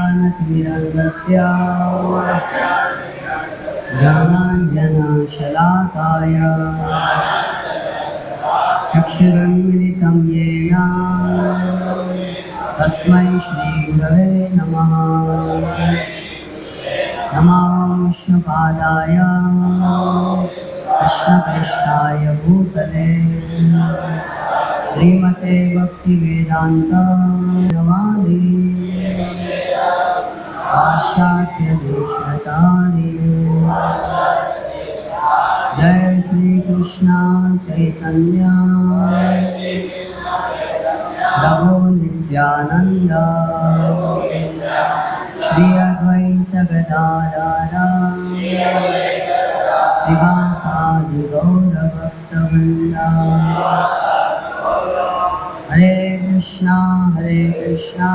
ज्ञानतिमिरन्दस्य ज्ञानाञ्जनशलाकाय चक्षुरुन्मिलितं येन तस्मै श्रीगुरवे नमः। नमो विष्णुपादाय कृष्णप्रेष्ठाय भूतले श्रीमते भक्तिवेदान्त नमामि। पाश्चात्यदेशतारिणे जय श्री कृष्ण चैतन्य प्रभु नित्यानंद श्री अद्वैत गदाधर शिवासादि गौर भक्तवृंद। हरे कृष्णा कृष्णा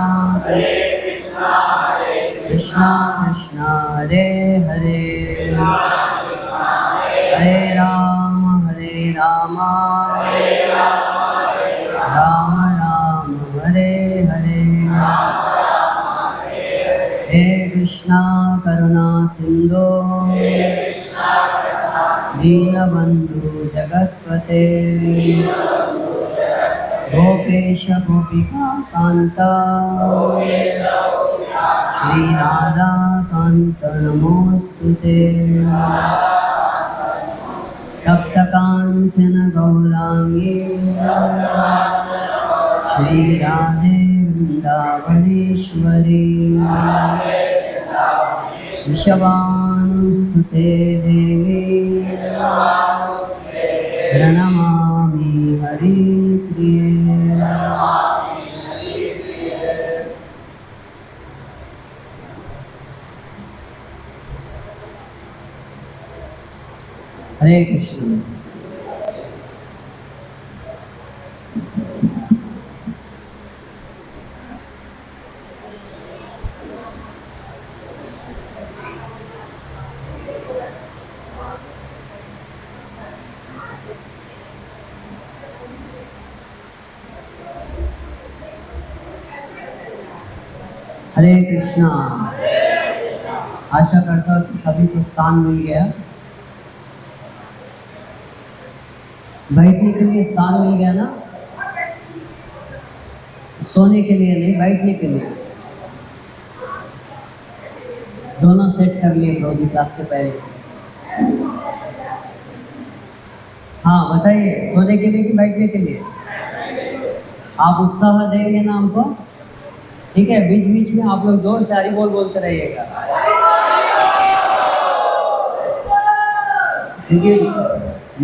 कृष्णा हरे हरे हरे राम राम राम हरे हरे। हे कृष्णा करुणा सिंधु दीनबंधु जगत्पते गोपेश गोपिका कांत श्री राधा कांत नमोस्तुते। तप्त कांचन गौरांगी श्री राधे वृंदावनेश्वरी वृषभानुस्तुते देवी प्रणमामि हरिप्रिये। हरे कृष्ण। हरे कृष्णा। आशा करता हूँ कि सभी को स्थान मिल गया। बैठने के लिए स्थान मिल गया ना? सोने के लिए नहीं, बैठने के लिए। दोनों सेट कर लिए प्रभु जी क्लास के पहले। हाँ बताइए, सोने के लिए कि बैठने के लिए? आप उत्साह देंगे ना हमको? ठीक है, बीच बीच में आप लोग जोर से हरि बोल बोलते रहिएगा। क्योंकि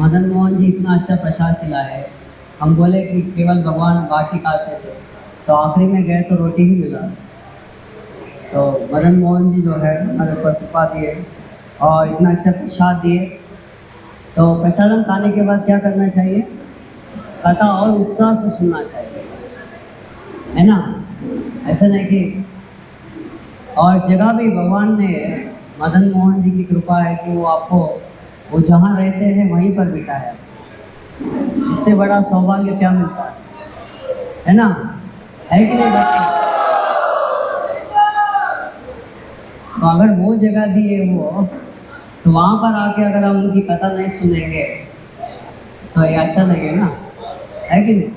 मदन मोहन जी इतना अच्छा प्रसाद खिलाए, हम बोले कि केवल भगवान बाटी खाते थे, तो आखिरी में गए तो रोटी ही मिला। तो मदन मोहन जी जो है हमारे ऊपर कृपा दिए और इतना अच्छा प्रसाद दिए। तो प्रसाद हम खाने के बाद क्या करना चाहिए? कथा और उत्साह से सुनना चाहिए, है ना? ऐसा नहीं कि और जगह भी भगवान ने, मदन मोहन जी की कृपा है कि वो आपको वो जहाँ रहते हैं वहीं पर बिठाया। इससे बड़ा सौभाग्य क्या मिलता है ना? है कि नहीं बच्चे? तो अगर वो जगह दी है वो, तो वहाँ पर आके अगर हम उनकी कथा नहीं सुनेंगे तो ये अच्छा लगेगा ना, है कि नहीं?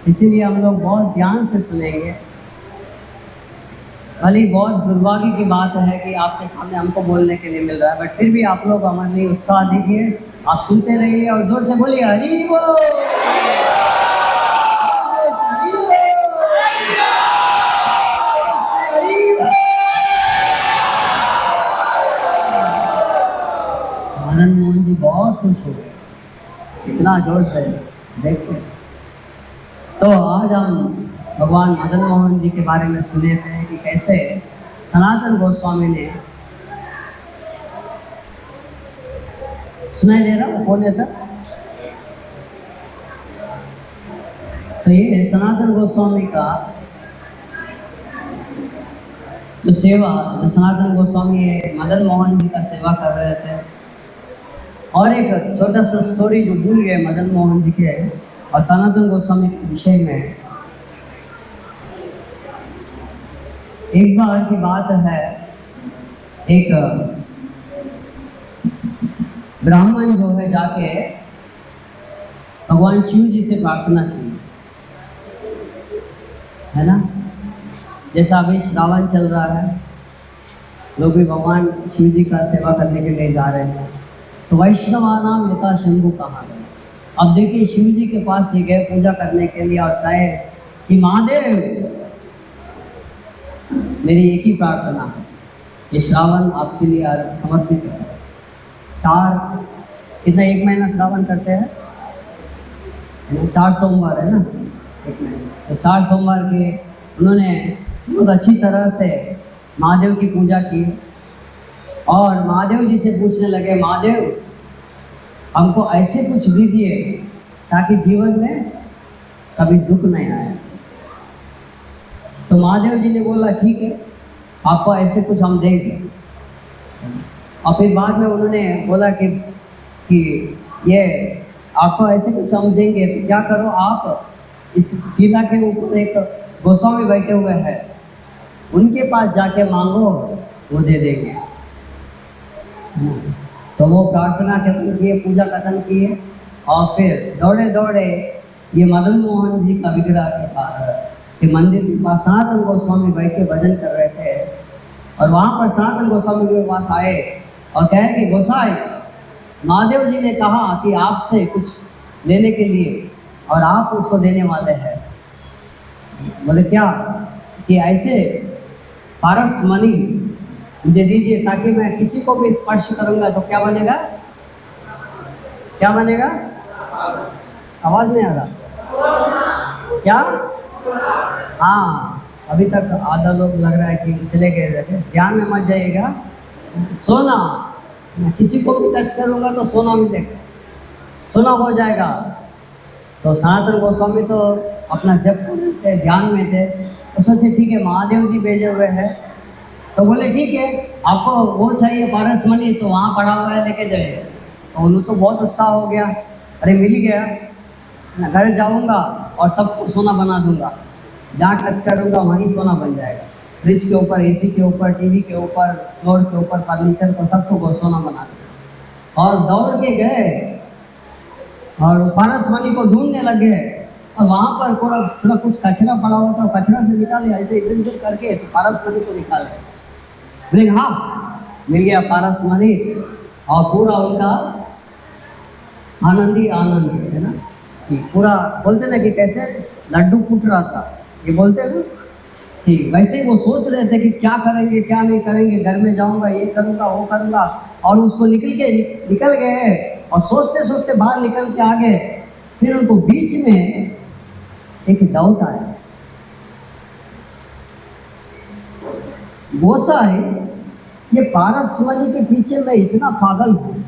इसीलिए हम लोग बहुत ध्यान से सुनेंगे। भले बहुत दुर्भाग्य की बात है कि आपके सामने हमको बोलने के लिए मिल रहा है, बट फिर भी आप लोग हमारे लिए उत्साह दीजिए, आप सुनते रहिए और जोर से बोलिए हरि बोल। मदन मोहन जी बहुत खुश हो गए, इतना जोर से देखते। तो आज हम भगवान मदन मोहन जी के बारे में सुने थे कि कैसे सनातन गोस्वामी ने, सुनाई दे रहा कौन है था? तो ये सनातन गोस्वामी का जो सेवा, जो सनातन गोस्वामी मदन मोहन जी का सेवा कर रहे थे। और एक छोटा सा स्टोरी जो भूल गए मदन मोहन जी के और सनातन गोस्वामी के विषय में। एक बार की बात है, एक ब्राह्मण जो है जाके भगवान शिव जी से प्रार्थना की, है ना। जैसा अभी श्रावण चल रहा है, लोग भी भगवान शिव जी का सेवा करने के लिए जा रहे हैं। तो वैष्णवानाम यथा शंभु कहा है। अब देखिए शिव जी के पास ये गए पूजा करने के लिए और कहे कि महादेव, मेरी एक ही प्रार्थना है, ये श्रावण आपके लिए समर्पित है। 1 महीना श्रावण करते हैं, 4 सोमवार है ना, 1 महीना। तो 4 सोमवार के उन्होंने बहुत अच्छी तरह से महादेव की पूजा की और महादेव जी से पूछने लगे, महादेव हमको ऐसे कुछ दीजिए ताकि जीवन में कभी दुख नहीं आए। तो महादेव जी ने बोला ठीक है, आपको ऐसे कुछ हम देंगे। और फिर बाद में उन्होंने बोला कि ये आपको ऐसे कुछ हम देंगे, तो क्या करो, आप इस टीला के ऊपर एक गोस्वामी बैठे हुए हैं, उनके पास जाके मांगो, वो दे देंगे। तो वो प्रार्थना खत्म किए, पूजा खत्म किए और फिर दौड़े दौड़े ये मदन मोहन जी का विग्रह के पास के मंदिर के पास सनातन गोस्वामी बैठ के भजन कर रहे थे। और वहाँ पर सनातन गोस्वामी के पास आए और कहे कि गोसाई, महादेव जी ने कहा कि आपसे कुछ लेने के लिए और आप उसको देने वाले हैं। बोले क्या? कि ऐसे पारस मणि मुझे दीजिए ताकि मैं किसी को भी स्पर्श करूंगा तो क्या बनेगा? क्या बनेगा? आवाज नहीं आ रहा क्या? हाँ, अभी तक आधा लोग लग रहा है कि चले गए रहते, ध्यान में मत जाइएगा। सोना, मैं किसी को भी टच करूंगा तो सोना मिलेगा, सोना हो जाएगा। तो सनातन गोस्वामी तो अपना जप करते ध्यान में थे, तो सोचे ठीक है महादेव जी भेजे हुए हैं। तो बोले ठीक है, आपको वो चाहिए पारस मणि, तो वहाँ पड़ा हुआ है, लेके जाइए। तो उन्होंने तो बहुत उत्साह हो गया, अरे मिल ही गया, मैं घर जाऊँगा और सबको सोना बना दूंगा, जहाँ टच करूँगा वहीं सोना बन जाएगा। फ्रिज के ऊपर, एसी के ऊपर, टीवी के ऊपर, फ्लोर के ऊपर, फर्नीचर पर, सबको सोना बना दूंगा। और दौड़ के गए और पारस मणि को ढूंढने लगे और वहाँ पर थोड़ा कुछ कचरा पड़ा हुआ था, कचरा से निकाले, ऐसे इधर उधर करके तो पारस मणि को निकाले। बोले हाँ, मिल गया पारस मणि। और पूरा उनका आनंद ही आनंद है ना, कि पूरा बोलते ना कि कैसे लड्डू फूट रहा था, ये बोलते ना कि वैसे ही वो सोच रहे थे कि क्या करेंगे क्या नहीं करेंगे, घर में जाऊंगा, ये करूंगा वो करूंगा, और उसको निकल गए और सोचते सोचते बाहर निकल के आ गए। फिर उनको बीच में एक डाउट आया, गोसाई ये पारस मणि के पीछे मैं इतना पागल हूँ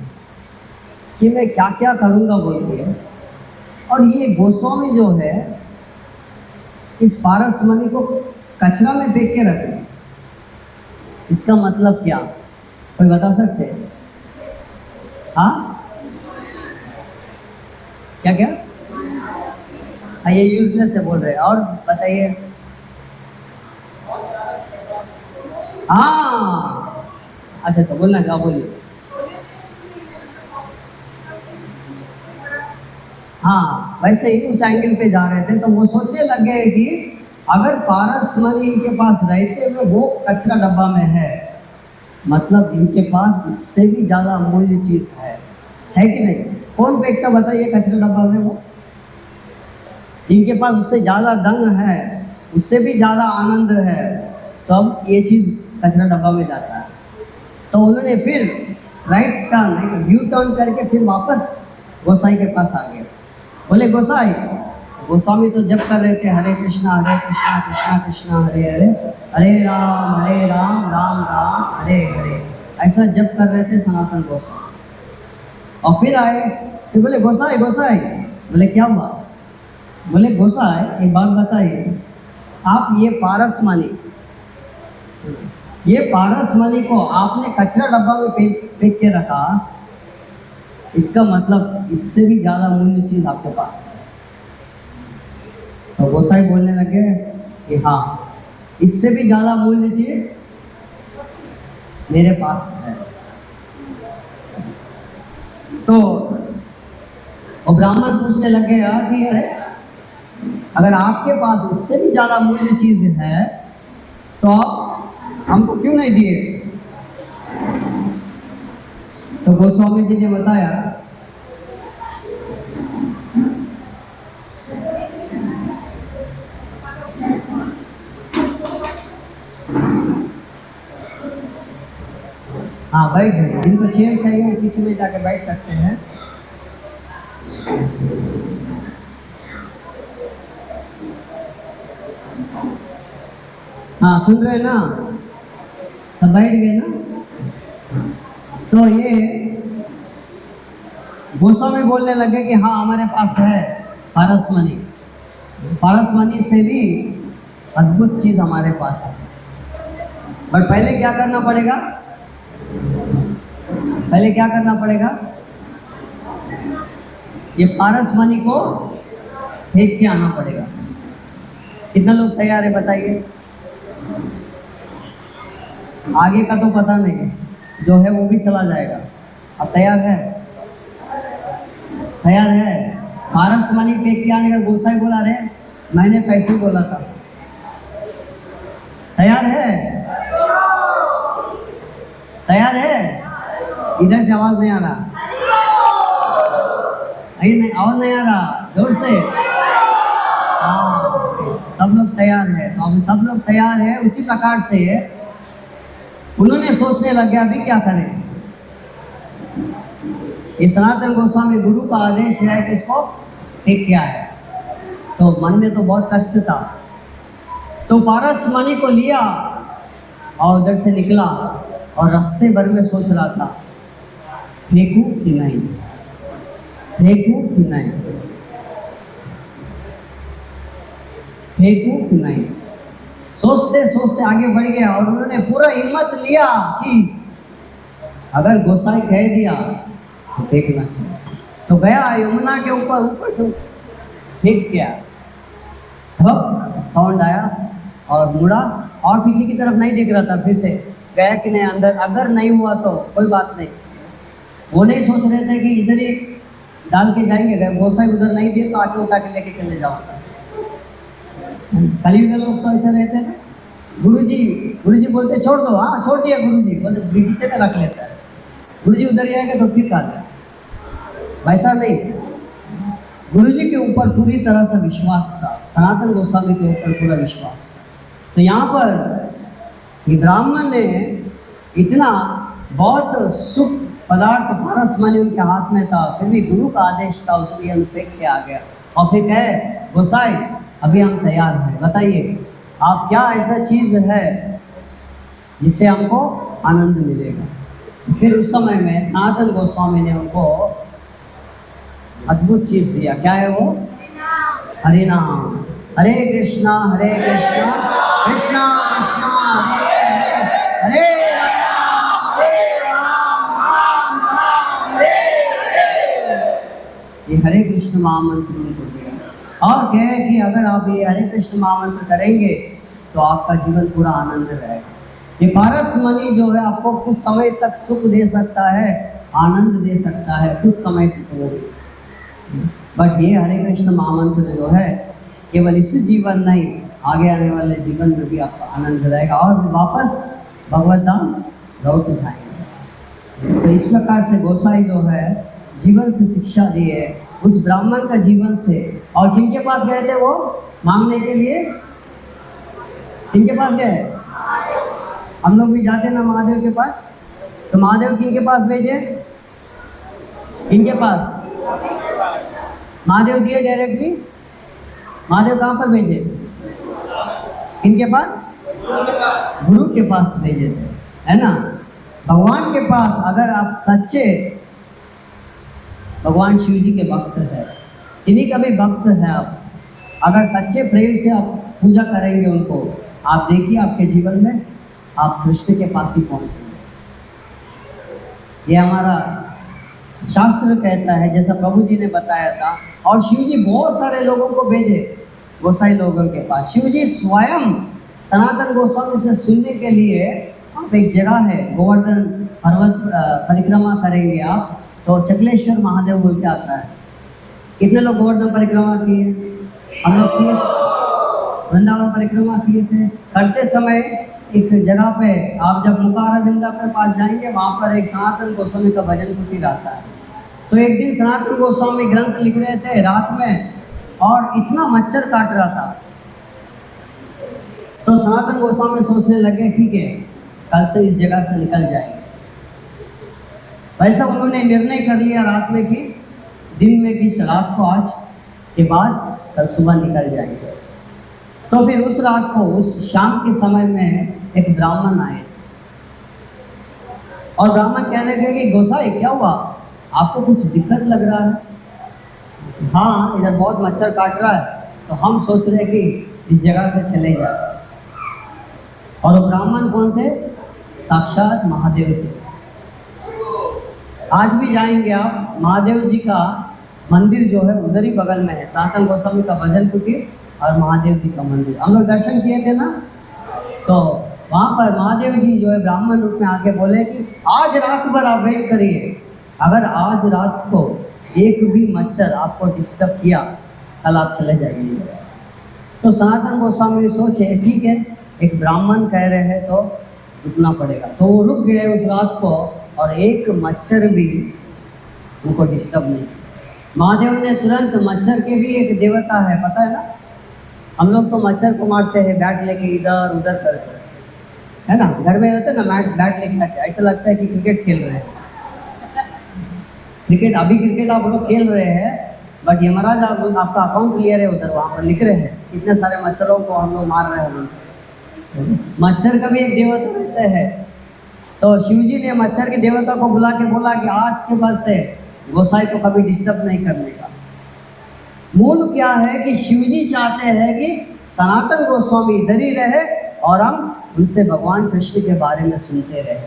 कि मैं क्या क्या करूँगा बोल के, और ये गोस्वामी जो है इस पारस मणि को कचरा में फेंक के रखे, इसका मतलब क्या? कोई बता सकते हैं? हाँ क्या क्या? हाँ, ये यूजलेस है बोल रहे हैं। और बताइए। हाँ अच्छा, बोलना क्या? बोलिए। हाँ, वैसे ही उस एंगल पे जा रहे थे, तो वो सोचने लग गए कि अगर पारस मणि इनके पास रहते हुए वो कचरा डब्बा में है, मतलब इनके पास इससे भी ज़्यादा अमूल्य चीज़ है कि नहीं? कौन फेंकता बताइए कचरा डब्बा में? वो जिनके पास उससे ज़्यादा धन है, उससे भी ज़्यादा आनंद है, तब ये चीज़ कचरा डब्बा में जाता है। तो उन्होंने फिर राइट टर्न, यू टर्न करके फिर वापस गोसाई के पास आ गए। बोले गोसाई, गोस्वामी तो जप कर रहे थे, हरे कृष्णा कृष्णा कृष्णा हरे हरे, हरे राम राम राम हरे हरे, ऐसा जप कर रहे थे सनातन गोस्वामी। और फिर आए, फिर बोले गोसाई गोसाई। बोले क्या हुआ? बोले गोसाई एक बात बताइए, आप ये पारस मणि को आपने कचरा डब्बा में फेंक के रखा, इसका मतलब इससे भी ज़्यादा मूल्य चीज़ आपके पास है। तो गोसाई बोलने लगे कि हाँ, इससे भी ज्यादा मूल्य चीज मेरे पास है। तो वो ब्राह्मण पूछने लग गया कि अरे अगर आपके पास इससे भी ज्यादा मूल्य चीज है तो आप हमको क्यों नहीं दिए? तो गोस्वामी जी ने बताया हाँ बैठ जाइए, जिनको चेयर चाहिए वो पीछे में जाके बैठ सकते हैं। हाँ सुन रहे ना, सब बैठ गए ना। तो ये गोस्वामी बोलने लगे कि हाँ हमारे पास है पारसमणि, पारसमणि से भी अद्भुत चीज हमारे पास है। बट पहले क्या करना पड़ेगा? पहले क्या करना पड़ेगा? ये पारसमणि को फेंक के आना पड़ेगा। कितना लोग तैयार है बताइए? आगे का तो पता नहीं, जो है वो भी चला जाएगा। अब तैयार है? तैयार है? पारसमणि फेंक के आने का गोसाई बोला रे, मैंने कैसे बोला था। तैयार है? तैयार है? इधर से आवाज नहीं आ रहा, नहीं आवाज नहीं आ रहा, जोर से। हाँ सब लोग तैयार है। तो अब सब लोग तैयार है, उसी प्रकार से उन्होंने सोचने लगे अभी क्या करें। ये सनातन गोस्वामी गुरु का आदेश है कि इसको फेंक क्या है। तो मन में तो बहुत कष्ट था, तो पारसमणि को लिया और उधर से निकला और रास्ते भर में सोच रहा था फेंकूं कि नहीं, फेंकूं कि नहीं, फेंकूं कि नहीं। सोचते सोचते आगे बढ़ गया और उन्होंने पूरा हिम्मत लिया कि अगर गोसाई कह दिया तो फेंकना चाहिए। तो गया यमुना के ऊपर से फेंक गया। अब साउंड आया और मुड़ा और पीछे की तरफ नहीं देख रहा था, फिर से गया कि नहीं अंदर। अगर नहीं हुआ तो कोई बात नहीं, वो नहीं सोच रहे थे कि इधर ही डाल के जाएंगे, अगर गोसाई उधर नहीं दिए तो आके उठा के लेके चले जाओ। कलयुग के लोग तो ऐसे रहते हैं, गुरुजी बोलते छोड़ दो, हाँ छोड़ दिया गुरुजी, बोलते पीछे में रख लेता है। गुरुजी उधर ही आएगा तो फिर खा ले, वैसा नहीं। गुरुजी के ऊपर पूरी तरह से विश्वास था, सनातन गोस्वामी के ऊपर पूरा विश्वास था। तो यहाँ पर ये ब्राह्मण ने इतना बहुत सुख पदार्थ पारसमणि उनके हाथ में था, फिर भी गुरु का आदेश था, उसलिए हम फेंक के आ गया। और फिर कहे गोसाई अभी हम तैयार हैं, बताइए आप क्या ऐसा चीज है जिससे हमको आनंद मिलेगा। फिर उस समय में सनातन गोस्वामी ने उनको अद्भुत चीज दिया। क्या है वो? हरे नाम। हरे कृष्णा कृष्णा कृष्णा हरे हरे, हरे राम राम हरे हरे। ये हरे कृष्ण महामंत्र उनको दिया और कहे कि अगर आप ये हरे कृष्ण महामंत्र करेंगे तो आपका जीवन पूरा आनंद रहेगा। ये पारसमणि जो है आपको कुछ समय तक सुख दे सकता है, आनंद दे सकता है कुछ समय तक वो, बट ये हरे कृष्ण महामंत्र जो है केवल इस जीवन नहीं, आगे आने वाले जीवन में भी आपका आनंद रहेगा और वापस भगवत धाम लौट जाएंगे। तो इस प्रकार से गोसाई जो है जीवन से शिक्षा दी है उस ब्राह्मण का जीवन से। और किनके पास गए थे वो मांगने के लिए? किनके पास गए? हम लोग भी जाते ना महादेव के पास, तो महादेव किनके पास भेजे? किनके पास? महादेव दिए डायरेक्टली? महादेव कहाँ पर भेजे? किनके पास? गुरु के पास भेजे थे, है ना। भगवान के पास अगर आप सच्चे भगवान शिव जी के भक्त है, इन्हीं का भी भक्त है आप, अगर सच्चे प्रेम से आप पूजा करेंगे उनको, आप देखिए आपके जीवन में आप कृष्ण के पास ही पहुंचेंगे। ये हमारा शास्त्र कहता है, जैसा प्रभु जी ने बताया था। और शिव जी बहुत सारे लोगों को भेजे गोसाई लोगों के पास। शिव जी स्वयं सनातन गोस्वामी से सुनने के लिए आप एक जगह है, गोवर्धन पर्वत परिक्रमा करेंगे आप तो चकलेश्वर महादेव बोल के आता है। कितने लोग गोवर्धन परिक्रमा किए? हम लोग किए, वृंदावन परिक्रमा किए थे। करते समय एक जगह पे आप जब मुखारविंदा के पास जाएंगे, वहाँ पर एक सनातन गोस्वामी का भजन कुटीर आता है। तो एक दिन सनातन गोस्वामी ग्रंथ लिख रहे थे रात में, और इतना मच्छर काट रहा था। तो सनातन गोस्वामी सोचने लगे ठीक है, कल से इस जगह से निकल जाएंगे। वैसा उन्होंने निर्णय कर लिया रात में कि दिन में कि रात को आज के बाद कल सुबह निकल जाएंगे। तो फिर उस रात को, उस शाम के समय में एक ब्राह्मण आए और ब्राह्मण कहने लगे कि गोसाई क्या हुआ, आपको कुछ दिक्कत लग रहा है? हाँ, इधर बहुत मच्छर काट रहा है, तो हम सोच रहे कि इस जगह से चले जाए। और वो ब्राह्मण कौन थे? साक्षात महादेव थे। आज भी जाएंगे आप, महादेव जी का मंदिर जो है उधर ही बगल में है, सनातन गोस्वामी का भजन कुटीर और महादेव जी का मंदिर। हम लोग दर्शन किए थे ना, तो वहाँ पर महादेव जी जो है ब्राह्मण रूप में आके बोले कि आज रात भर आप वेट करिए, अगर आज रात को एक भी मच्छर आपको डिस्टर्ब किया, कल आप चले जाइए। तो सनातन गोस्वामी सोचे ठीक है, एक ब्राह्मण कह रहे हैं तो रुकना पड़ेगा। तो वो रुक गए उस रात को, और एक मच्छर भी उनको डिस्टर्ब नहीं। महादेव ने तुरंत, मच्छर के भी एक देवता है पता है ना, हम लोग तो मच्छर को मारते हैं बैट लेके इधर उधर करके, है ना, घर में होते ना बैट लेके आते, ऐसा लगता है कि क्रिकेट खेल रहे हैं। क्रिकेट, अभी क्रिकेट आप लोग खेल रहे हैं, बट यमराज आपका अकाउंट क्लियर है उधर, वहाँ पर लिख रहे हैं कितने सारे मच्छरों को हम लोग मार रहे हैं। मच्छर का भी एक देवता रहता है। तो शिवजी ने मच्छर के देवता को बुला के बोला कि आज के बाद से गोसाई को कभी डिस्टर्ब नहीं करने का। मूल क्या है कि शिवजी चाहते हैं कि सनातन गोस्वामी इधर ही रहे और हम उनसे भगवान कृष्ण के बारे में सुनते रहे।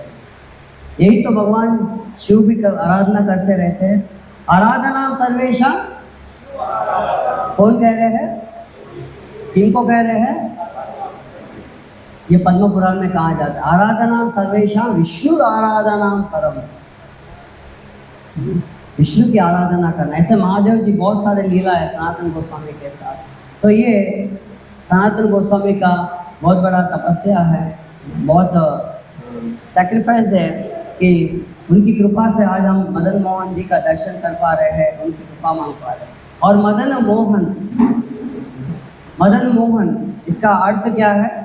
यही तो भगवान शिव भी आराधना करते रहते हैं। आराधना सर्वेशा, कौन कह रहे हैं? किनको कह रहे हैं? ये पद्म पुराण में कहा जाता है, आराधना सर्वेशा विष्णु आराधना परम, विष्णु की आराधना करना। ऐसे महादेव जी बहुत सारे लीला है सनातन गोस्वामी के साथ। तो ये सनातन गोस्वामी का बहुत बड़ा तपस्या है, बहुत सैक्रिफाइस है कि उनकी कृपा से आज हम मदन मोहन जी का दर्शन कर पा रहे हैं, उनकी कृपा मांग पा रहे हैं। और मदन मोहन इसका अर्थ क्या है?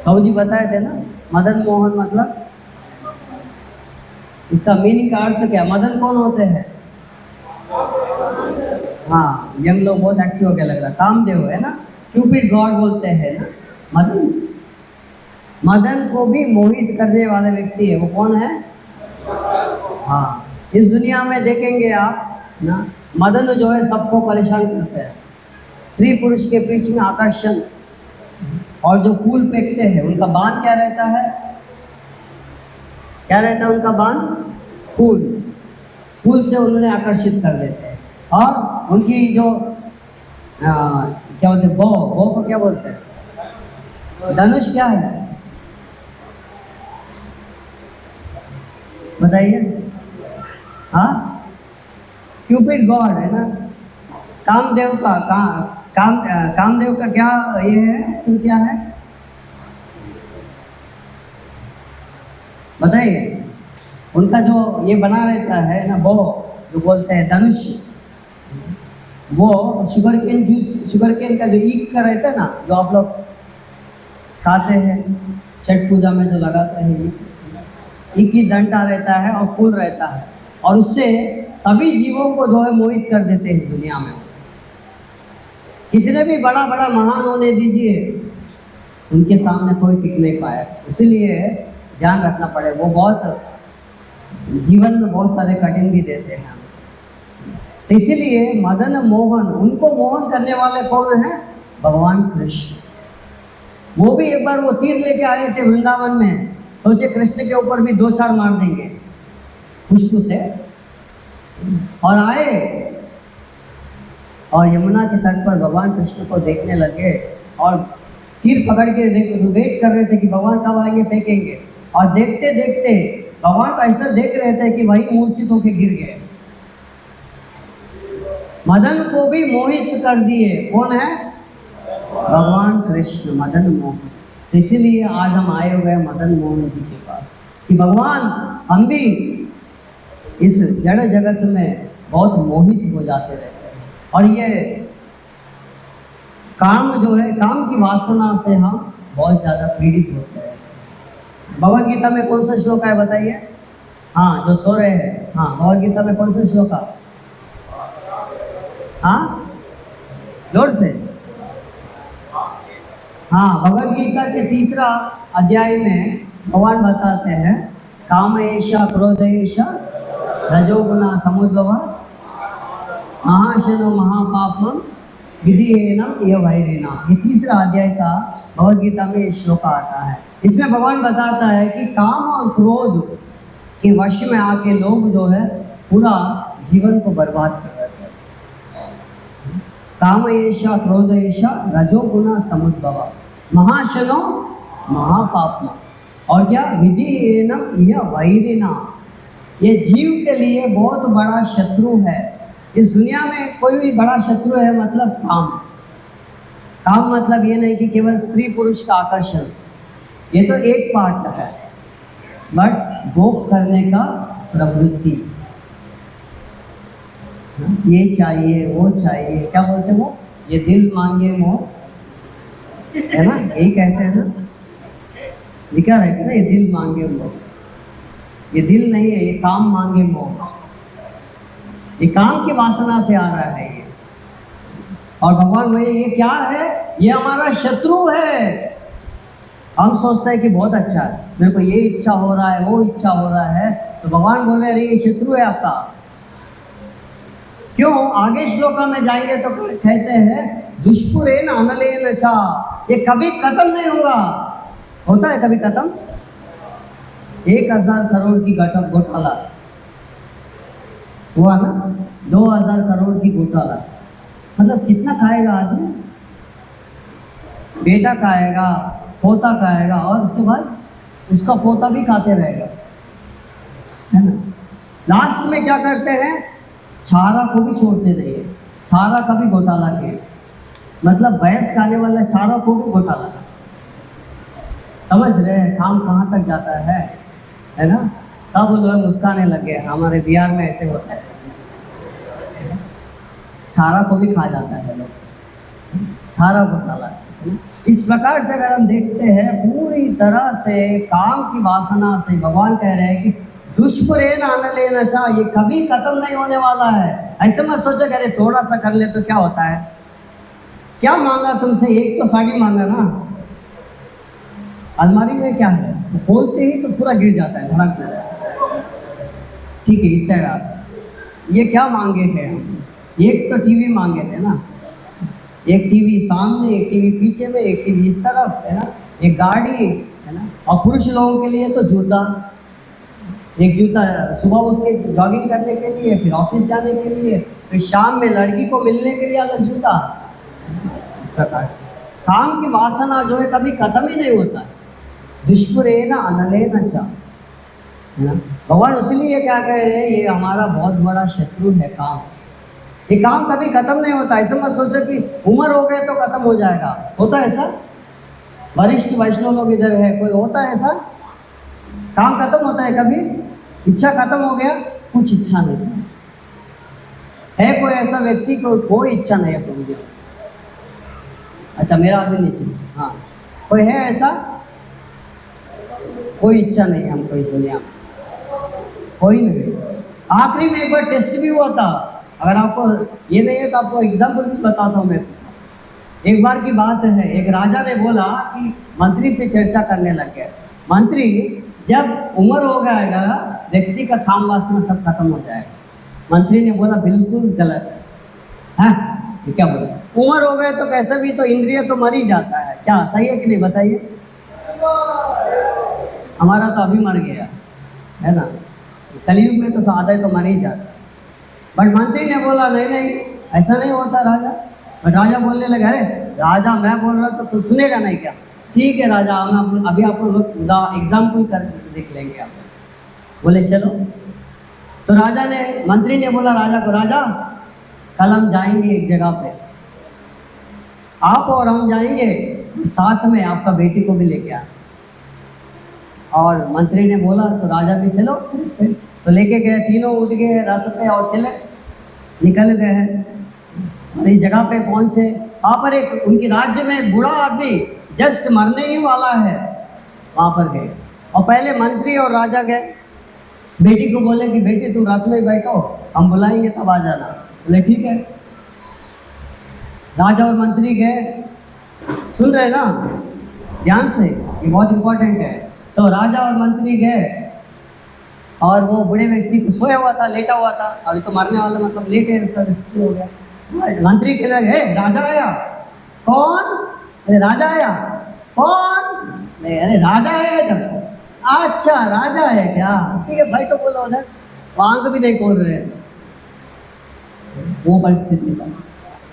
बाबू जी बताए थे ना, मदन मोहन मतलब इसका मीनिंग का अर्थ क्या? मदन कौन होते हैं? हाँ, यंग लोग बहुत एक्टिव हो गया लग रहा, कामदेव है ना, क्यूपिड गॉड बोलते हैं ना मदन को भी मोहित करने वाले व्यक्ति है, वो कौन है? हाँ, इस दुनिया में देखेंगे आप ना, मदन जो है सबको परेशान करते हैं। स्त्री पुरुष के बीच में आकर्षण, और जो फूल फेंकते हैं उनका बाण क्या रहता है? क्या रहता है उनका बाण? फूल से उन्होंने आकर्षित कर देते हैं। और उनकी जो क्या बोलते हैं, बो को क्या बोलते हैं? धनुष क्या है बताइए? हाँ, क्यूपिड गॉड है ना, कामदेव का कामदेव का क्या ये है, अस्त्र क्या है बताइए? उनका जो ये बना रहता है ना, वो जो बोलते हैं धनुष, वो शुगर केन का जो ईख का रहता है ना, जो आप लोग खाते हैं छठ पूजा में जो लगाते हैं, ईख की डंडा रहता है और फूल रहता है, और उससे सभी जीवों को जो है मोहित कर देते हैं दुनिया में। कितने भी बड़ा महान होने दीजिए, उनके सामने कोई टिक नहीं पाया। इसीलिए ध्यान रखना पड़े, वो बहुत जीवन में बहुत सारे कठिन भी देते हैं। तो इसीलिए मदन मोहन, उनको मोहन करने वाले कौन है? भगवान कृष्ण। वो भी एक बार वो तीर लेके आए थे वृंदावन में, सोचे कृष्ण के ऊपर भी 2-4 मार देंगे खुशबू से, और आए और यमुना के तट पर भगवान कृष्ण को देखने लगे और तीर पकड़ के वेट कर रहे थे कि भगवान कब आएंगे फेंकेंगे, और देखते देखते भगवान को ऐसा देख रहे थे कि वही मूर्छित होकर गिर गए। मदन को भी मोहित कर दिए। कौन है? भगवान कृष्ण, मदन मोहन। इसीलिए आज हम आए हुए हैं मदन मोहन जी के पास कि भगवान हम भी इस जड़ जगत में बहुत मोहित हो जाते रहते हैं, और ये काम जो है, काम की वासना से हम बहुत ज़्यादा पीड़ित होते हैं। भगवद गीता में कौन सा श्लोक है बताइए? हाँ, जो सो रहे हैं, हाँ, भगवद गीता में कौन सा श्लोक है? हाँ, जोर से। हाँ, भगवद गीता के 3रा अध्याय में भगवान बताते हैं, काम एषा क्रोध एषा रजोगुना समुद्भव महाशनो महापापम विधिहीनम यह वैरिणा। ये 3रा अध्याय का भगवद गीता में श्लोक आता है। इसमें भगवान बताता है कि काम और क्रोध के वश में आके लोग जो है पूरा जीवन को बर्बाद कर देते हैं। काम एषा क्रोध एषा रजोगुना समुद्भव महाशनो महापापमा, और क्या? विधिहीनम यह वैरिणा। ये जीव के लिए बहुत बड़ा शत्रु है। इस दुनिया में कोई भी बड़ा शत्रु है, मतलब काम। काम मतलब ये नहीं कि केवल स्त्री पुरुष का आकर्षण, ये तो एक पार्ट है, बट भोग करने का प्रवृत्ति, ये चाहिए वो चाहिए, क्या बोलते हैं वो, ये दिल मांगे मोह, है ना, यही कहते हैं ना, लिखा रहता है ना, ये दिल मांगे मोह। ये दिल नहीं है, ये काम मांगे मोह। ये काम की वासना से आ रहा है ये। और भगवान बोले ये क्या है? ये हमारा शत्रु है। हम सोचते हैं कि बहुत अच्छा है, मेरे को ये इच्छा हो रहा है, वो इच्छा हो रहा है, तो भगवान बोले अरे ये शत्रु है आपका। क्यों? आगे श्लोक में जाएंगे तो कहते हैं दुष्पुरेन अनलेन चा, ये कभी खत्म नहीं होगा। होता है कभी खत्म? 1000 करोड़ की घोटाला हुआ ना, 2000 करोड़ की घोटाला, मतलब कितना खाएगा आदमी? बेटा खाएगा, पोता खाएगा, और उसके बाद उसका पोता भी खाते रहेगा, है ना। लास्ट में क्या करते हैं? छारा को भी छोड़ते नहीं है। छारा का भी घोटाला केस, मतलब भैंस खाने वाला छारा को भी घोटाला। समझ रहे हैं काम कहाँ तक जाता है ना। सब लोग मुस्काने लगे, हमारे बिहार में ऐसे होता है, छारा को भी खा जाता है लोग, छारा घोटाला। इस प्रकार से अगर हम देखते हैं पूरी तरह से काम की वासना से, भगवान कह रहे हैं कि दुष्पुरेन अनलेन चा, ये कभी खत्म नहीं होने वाला है। ऐसे मत सोचो कि अरे थोड़ा सा कर ले तो क्या होता है। क्या मांगा तुमसे? एक तो साड़ी मांगा ना, अलमारी में क्या है, खोलते ही तो पूरा गिर जाता है, धड़क जाता है। ठीक है, इस साइड आप ये क्या मांगे हैं? एक तो टीवी मांगे थे ना, एक टीवी सामने, एक टीवी पीछे में, एक टीवी इस तरफ, है ना, एक गाड़ी, है ना। और पुरुष लोगों के लिए तो जूता, एक जूता सुबह उठ के जॉगिंग करने के लिए, फिर ऑफिस जाने के लिए, फिर शाम में लड़की को मिलने के लिए अलग जूता। इस प्रकार से काम की वासना जो है कभी खत्म ही नहीं होता है। दुष्पुरेन अनलेन चा, है ना। भगवान इसीलिए क्या कह रहे हैं, ये हमारा बहुत बड़ा शत्रु है काम। ये काम कभी खत्म नहीं होता। ऐसा मत सोचो कि उम्र हो गए तो खत्म हो जाएगा। होता है ऐसा? वरिष्ठ वैष्णव लोग इधर है, कोई होता है ऐसा? काम खत्म होता है कभी? इच्छा खत्म हो गया, कुछ इच्छा नहीं है। कोई ऐसा व्यक्ति को कोई इच्छा नहीं है तो मुझे, अच्छा मेरा आदमी नीचे, हाँ, कोई है ऐसा? कोई इच्छा नहीं हमको इस दुनिया में, कोई नहीं। आखिरी में एक बार टेस्ट भी हुआ था, अगर आपको ये नहीं है तो आपको एग्जाम्पल भी बताता हूँ मैं। एक बार की बात है, एक राजा ने बोला कि मंत्री से चर्चा करने लग गया। मंत्री, जब उम्र हो जाएगा व्यक्ति का काम वासना सब खत्म हो जाएगा। मंत्री ने बोला बिल्कुल गलत है। ये क्या बोला? उम्र हो गए तो कैसे भी तो इंद्रिय तो मर ही जाता है, क्या सही है कि नहीं बताइए? हमारा तो अभी मर गया है ना, कलयुग में तो आधा तो मर ही जाता। बट मंत्री ने बोला नहीं नहीं ऐसा नहीं होता राजा। बट राजा बोलने लगा, अरे राजा मैं बोल रहा तो तुम सुनेगा नहीं क्या? ठीक है राजा, हम अभी आपको एग्जाम्पल कर देख लेंगे आप। बोले चलो। तो राजा ने, मंत्री ने बोला राजा को, राजा कल हम जाएंगे एक जगह पे, आप और हम जाएंगे, साथ में आपका बेटी को भी लेके आना। और मंत्री ने बोला तो राजा भी चलो, तो लेके गए, तीनों उठ गए रथ पे और चले निकल गए हैं। और इस जगह पे पहुंचे, वहाँ पर एक उनके राज्य में एक बूढ़ा आदमी जस्ट मरने ही वाला है, वहाँ पर गए। और पहले मंत्री और राजा गए, बेटी को बोले कि बेटी तुम रथ में बैठो, हम बुलाएंगे तब आ जाना। बोले ठीक है। राजा और मंत्री गए, सुन रहे ना ध्यान से, ये बहुत इंपॉर्टेंट है। तो राजा और मंत्री गए और वो बूढ़े व्यक्ति को सोया हुआ था, लेटा हुआ था, अभी तो मरने वाला मतलब लेटे स्थिति हो गया। मंत्री कहने लगे, राजा आया। कौन? अरे राजा आया। कौन? अरे राजा आया इधर। अच्छा राजा है क्या? ठीक है भाई, तो बोलो उधर। आंख भी नहीं खोल रहे। वो परिस्थिति था।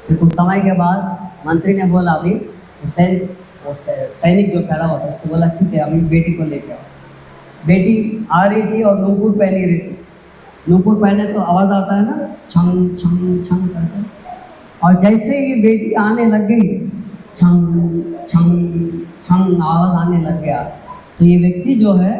फिर कुछ समय के बाद मंत्री ने बोला, अभी सैनिक जो खड़ा हुआ था उसको बोला ठीक है अभी बेटी को लेकर आओ। बेटी आ रही थी और नूपुर पहनी रही थी। नूपुर पहने तो आवाज़ आता है ना, छंग छंग छंग करके। और जैसे ही बेटी आने लग गई, छंग छंग छंग आवाज़ आने लग गया। तो ये व्यक्ति जो है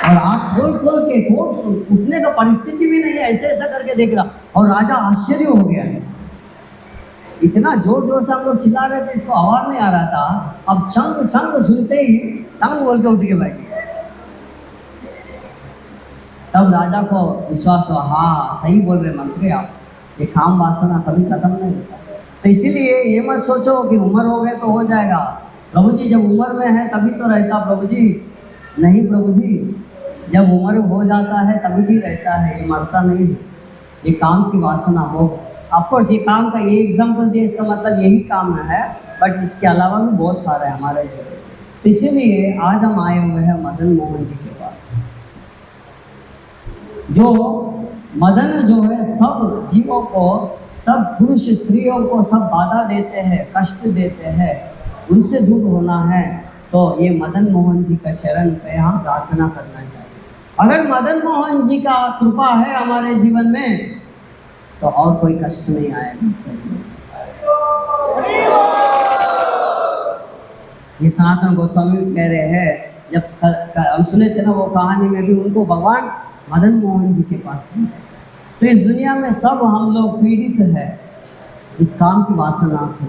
और आँख खोल खोल के उठने का परिस्थिति भी नहीं है, ऐसे ऐसा करके देख रहा। और राजा आश्चर्य हो गया, इतना जोर जोर से हम लोग चिल्ला रहे थे, इसको आवाज नहीं आ रहा था। अब छंग छंग सुनते ही तंग बोल के उठ के बैठ गया। तब राजा को विश्वास हुआ, हाँ सही बोल रहे मंत्री आप, ये काम वासना कभी खत्म नहीं होता। तो इसीलिए ये मत सोचो कि उम्र हो गए तो हो जाएगा। प्रभु जी जब उम्र में है तभी तो रहता, प्रभु जी नहीं, प्रभु जी जब उम्र हो जाता है तभी भी रहता है, ये मरता नहीं है। ये काम की वासना हो, ऑफकोर्स ये काम का ये एग्जाम्पल दिया, इसका मतलब यही काम है, बट इसके अलावा भी बहुत सारे हमारे जीवन। तो इसीलिए आज हम आए हुए हैं मदन मोहन जी के पास। जो मदन जो है सब जीवों को, सब पुरुष स्त्रियों को सब बाधा देते हैं, कष्ट देते हैं, उनसे दूर होना है। तो ये मदन मोहन जी का चरण पे हम प्रार्थना करना चाहिए। अगर मदन मोहन जी का कृपा है हमारे जीवन में तो और कोई कष्ट नहीं आएगा। ये सनातन गोस्वामी कह रहे हैं, जब हम सुने थे ना वो कहानी में भी, उनको भगवान मदन मोहन जी के पास है। तो इस दुनिया में सब हम लोग पीड़ित है इस काम की वासना से,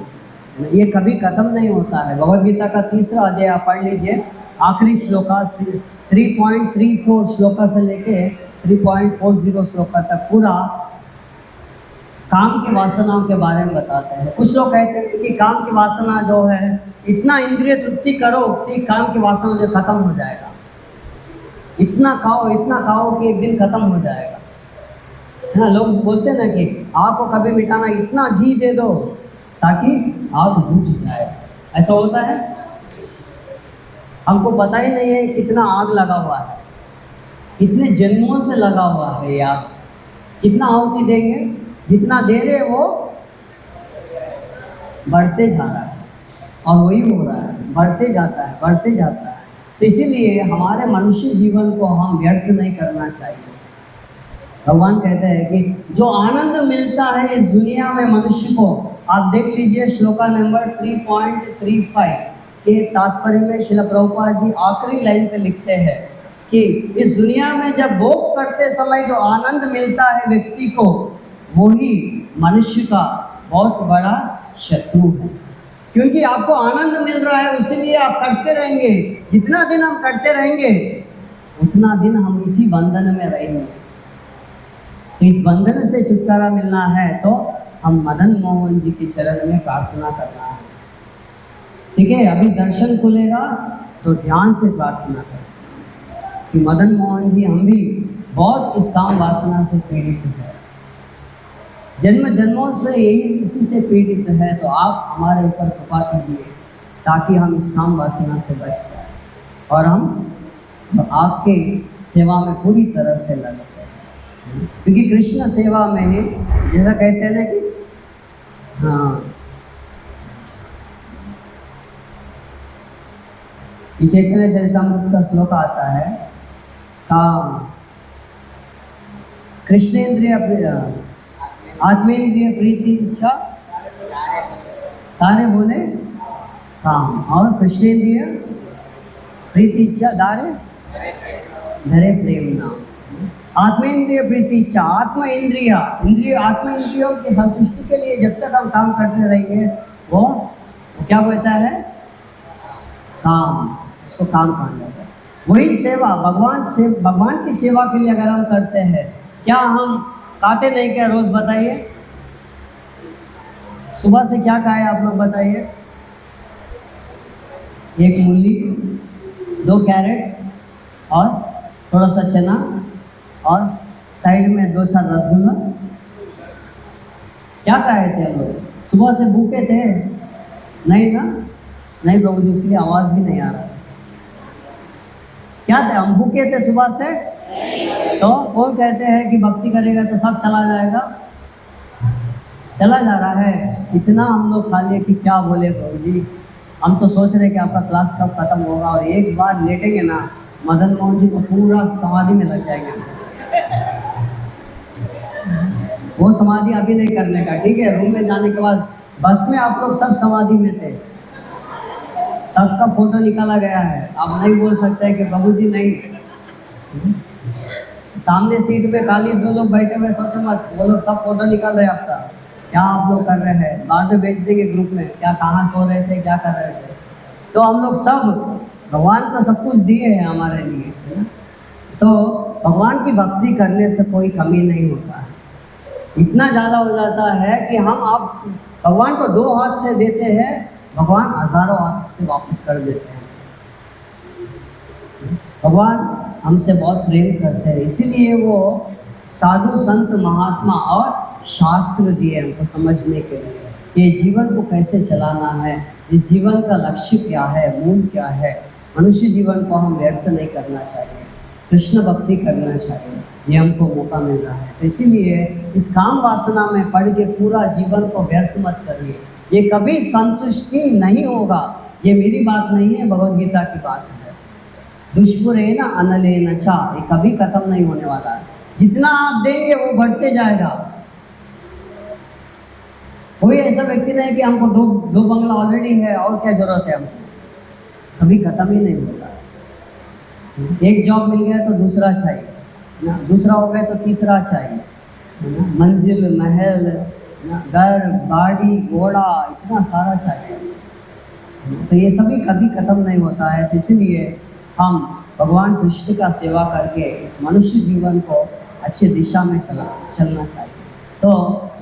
ये कभी खत्म नहीं होता है। भगवद गीता का 3रा अध्याय आप पढ़ लीजिए, आखिरी श्लोका से 3.34 श्लोका से लेके 3.40 श्लोका तक पूरा काम की वासनाओं के बारे में बताते हैं। कुछ लोग कहते हैं कि काम की वासना जो है, इतना इंद्रिय तृप्ति करो कि काम की वासना जो खत्म हो जाएगा, इतना खाओ कि एक दिन खत्म हो जाएगा, है ना। लोग बोलते हैं ना कि आग को कभी मिटाना, इतना घी दे दो ताकि आग बुझ जाए, ऐसा होता है। हमको पता ही नहीं है कितना आग लगा हुआ है, कितने जन्मों से लगा हुआ है ये आग। कितना आहुति देंगे, जितना दे रहे वो बढ़ते जा रहा है, और वही हो रहा है, बढ़ते जाता है, बढ़ते जाता है। तो इसीलिए हमारे मनुष्य जीवन को हम व्यर्थ नहीं करना चाहिए। भगवान कहते हैं कि जो आनंद मिलता है इस दुनिया में मनुष्य को, आप देख लीजिए श्लोका नंबर 3.35 के तात्पर्य में श्रील प्रभुपाद जी आखिरी लाइन पे लिखते हैं कि इस दुनिया में जब भोग करते समय जो आनंद मिलता है व्यक्ति को, वही मनुष्य का बहुत बड़ा शत्रु है। क्योंकि आपको आनंद मिल रहा है, इसलिए आप करते रहेंगे। जितना दिन हम करते रहेंगे उतना दिन हम इसी बंधन में रहेंगे। तो इस बंधन से छुटकारा मिलना है तो हम मदन मोहन जी के चरण में प्रार्थना करना है। ठीक है, अभी दर्शन खुलेगा तो ध्यान से प्रार्थना करें कि मदन मोहन जी, हम भी बहुत इस काम वासना से पीड़ित हैं, जन्म जन्मों से यही इसी से पीड़ित है। तो आप हमारे ऊपर कृपा कीजिए ताकि हम इस काम वासना से बच जाए और हम आपके सेवा में पूरी तरह से लगे। क्योंकि कृष्ण सेवा में ही जैसा कहते हैं ना कि हाँ, चैतन्य चरितमृत का श्लोक आता है, काम कृष्णेन्द्रिय आत्मेन्द्रिय प्रीति इच्छा तारे बोले काम, और कृष्णेन्द्रिय प्रीति इच्छा दारे धरे प्रेम नाम। आत्मेन्द्रिय प्रीति इच्छा, आत्मा इंद्रिया इंद्रिय आत्मा इंद्रियों की संतुष्टि के लिए जब तक हम काम करते रहेंगे वो क्या कहता है, काम, उसको काम कहा जाता है। वही सेवा भगवान की सेवा के लिए अगर हम करते हैं, क्या हम खाते नहीं क्या रोज? बताइए, सुबह से क्या खाए आप लोग बताइए? एक मूली, 2 कैरेट और थोड़ा सा चना और साइड में 2-4 रसगुल्ला। क्या खाए थे हम लोग? सुबह से भूखे थे? नहीं ना, नहीं प्रभु जी, उसकी आवाज भी नहीं आ रहा। क्या थे हम? भूखे थे सुबह से? तो कौन कहते हैं कि भक्ति करेगा तो सब चला जाएगा? चला जा रहा है। इतना हम लोग खा लिए कि क्या बोले प्रभु जी। हम तो सोच रहे कि आपका क्लास कब खत्म होगा, और एक बार लेटेंगे ना मदन मोहन जी को पूरा समाधि में लग जाएंगे। वो समाधि अभी नहीं करने का, ठीक है? रूम में जाने के बाद बस में आप लोग सब समाधि में थे, सबका फोटो निकाला गया है। आप नहीं बोल सकते कि प्रभु जी नहीं। सामने सीट पे खाली 2 लोग बैठे हुए, सोचो मत वो लोग सब फोटो निकाल रहे हैं आपका। क्या आप लोग कर रहे हैं? बाद में भेज देंगे ग्रुप में, क्या कहाँ सो रहे थे, क्या कर रहे थे। तो हम लोग सब, भगवान तो सब कुछ दिए हैं हमारे लिए, है ना? तो भगवान की भक्ति करने से कोई कमी नहीं होता है। इतना ज़्यादा हो जाता है कि हम आप भगवान को 2 हाथ से देते हैं, भगवान हजारों हाथ से वापस कर देते हैं। भगवान हमसे बहुत प्रेम करते हैं, इसीलिए वो साधु संत महात्मा और शास्त्र दिए हमको समझने के लिए, ये जीवन को कैसे चलाना है, इस जीवन का लक्ष्य क्या है, मूल क्या है। मनुष्य जीवन को हम व्यर्थ नहीं करना चाहिए, कृष्ण भक्ति करना चाहिए, ये हमको मौका मिल रहा है। तो इसीलिए इस काम वासना में पड़ के पूरा जीवन को व्यर्थ मत करिए, ये कभी संतुष्टि नहीं होगा। ये मेरी बात नहीं है, भगवद गीता की बात है। दुष्पुरेण अनलेन च, ये कभी खत्म नहीं होने वाला है। जितना आप देंगे वो बढ़ते जाएगा। कोई ऐसा व्यक्ति नहीं कि हमको दो बंगला ऑलरेडी है और क्या जरूरत है हमको, कभी खत्म ही नहीं होता। एक जॉब मिल गया तो दूसरा चाहिए ना, दूसरा हो गया तो तीसरा चाहिए ना, मंजिल महल ना, घर गाड़ी घोड़ा इतना सारा चाहिए। तो ये सभी कभी खत्म नहीं होता है। तो इसलिए हम भगवान कृष्ण का सेवा करके इस मनुष्य जीवन को अच्छी दिशा में चलना चाहिए। तो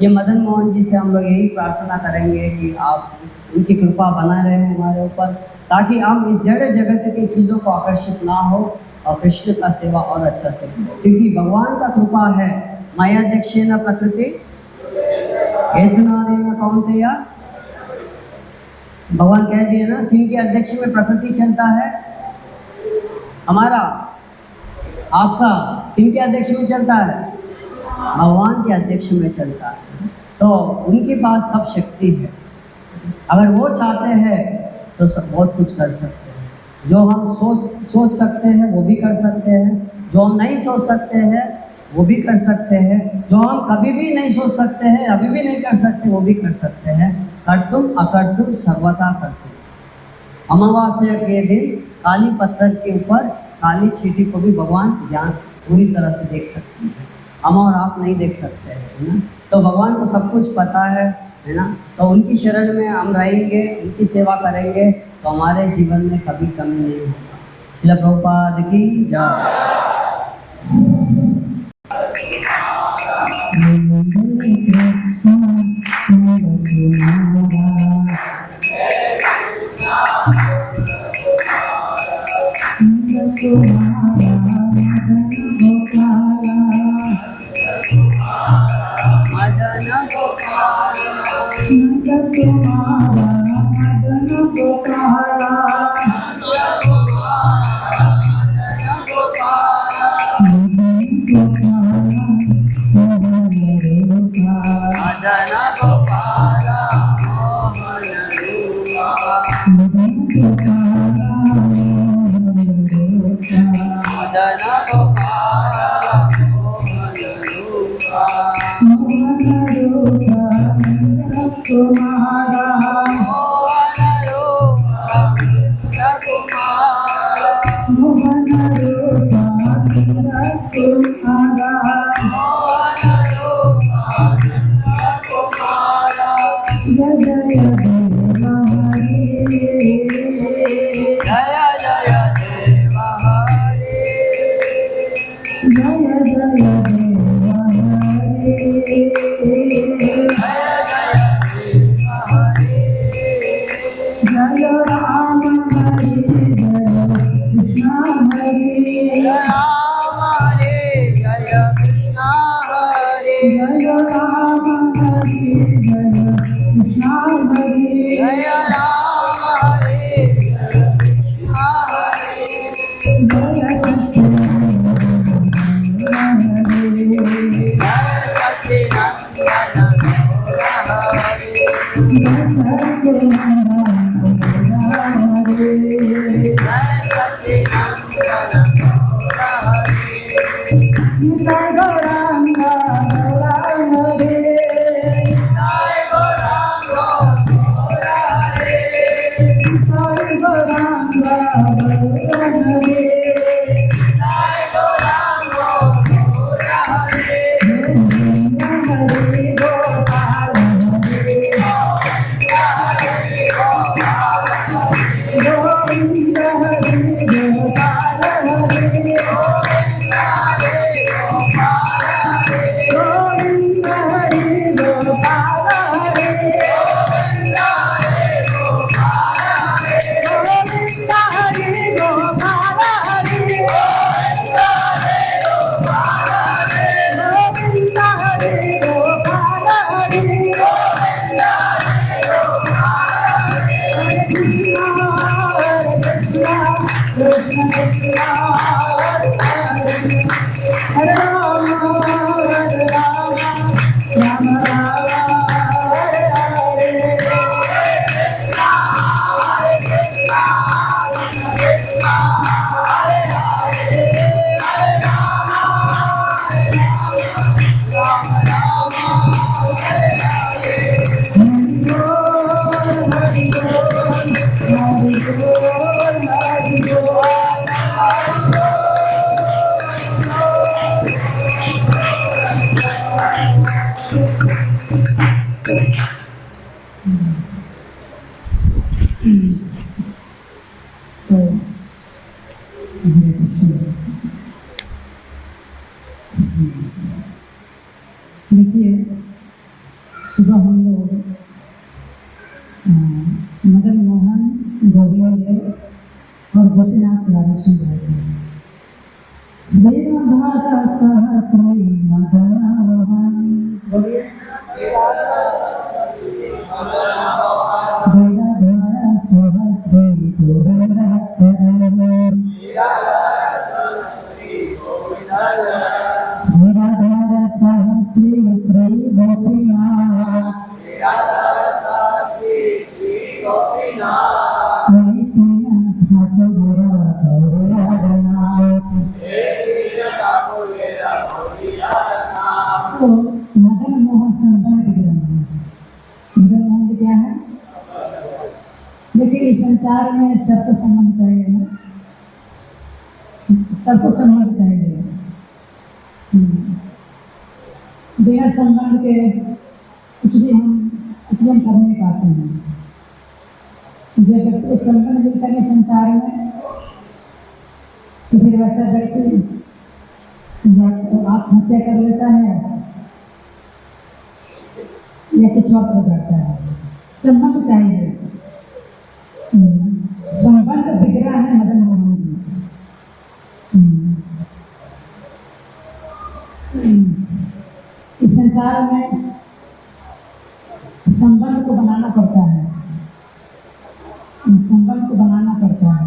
ये मदन मोहन जी से हम लोग यही प्रार्थना करेंगे कि आप उनकी कृपा बना रहे हमारे ऊपर, ताकि हम इस जड़ जगत की चीज़ों को आकर्षित ना हो और कृष्ण का सेवा और अच्छा से करें। क्योंकि भगवान का कृपा है, मायाध्यक्षेन प्रकृति हेतुनानेन कौन्तेय। भगवान कह दिए ना, किनके अध्यक्ष में प्रकृति चलता है? हमारा, आपका किनके अध्यक्ष में चलता है? भगवान के अध्यक्ष में चलता है। तो उनके पास सब शक्ति है, अगर वो चाहते हैं तो सब बहुत कुछ कर सकते हैं। जो हम सोच सकते हैं वो भी कर सकते हैं, जो हम नहीं सोच सकते हैं वो भी कर सकते हैं, जो हम कभी भी नहीं सोच सकते हैं, अभी भी नहीं कर सकते, वो भी कर सकते हैं। कर्तुम अकर्तुम सर्वथा कर्तुम। अमावास्या के दिन काली पत्थर के ऊपर काली चींटी को भी भगवान ज्ञान पूरी तरह से देख सकते हैं, हम और आप नहीं देख सकते हैं, है ना? तो भगवान को सब कुछ पता है ना? तो उनकी शरण में हम रहेंगे, उनकी सेवा करेंगे तो हमारे जीवन में कभी कमी नहीं होगा। श्रील प्रभुपाद की जय। मदन गोपाला मोहन रूपा तुम्हारा मोहन रूपा कुमारा मोहन रूपा तुम्हारा मोहन रूपा कुमारा जय जय देव हरे जय जय देव हरे जय जय देव हरे जय राम हरे जय कृष्ण हरे जय राम हरे जय कृष्ण हरे जय राम हरे जय कृष्ण हरे जय राम हरे जय कृष्ण हरे जय सच्चिदानंद हरे देखिए, सुबह हम लोग मदन मोहन गोविंद और गोपीनाथ राधा सुन रहे थे। श्री राधा सह श्री मदन मोहन बोलिए, श्री राधा सह श्री गोविंद श्री राधा सह श्री श्री गोपीनाथ तो मदन मोहन संबंध ग्रंथ मदन मोहन क्या है? देखिए, इस संसार में सबको संबंध चाहिए ना, सबको संबंध चाहिए। बिना संबंध के कुछ भी हम कर नहीं पाते हैं। जब व्यक्ति संबंध मिलता है संसार में, तो फिर वैसा व्यक्ति तो आत्महत्या कर लेता है या कुछ और करता है। संबंध चाहिए। संबंध विग्रह है मदन मोहन जी। इस संसार में संबंध को बनाना पड़ता है, संबंध को बनाना पड़ता है।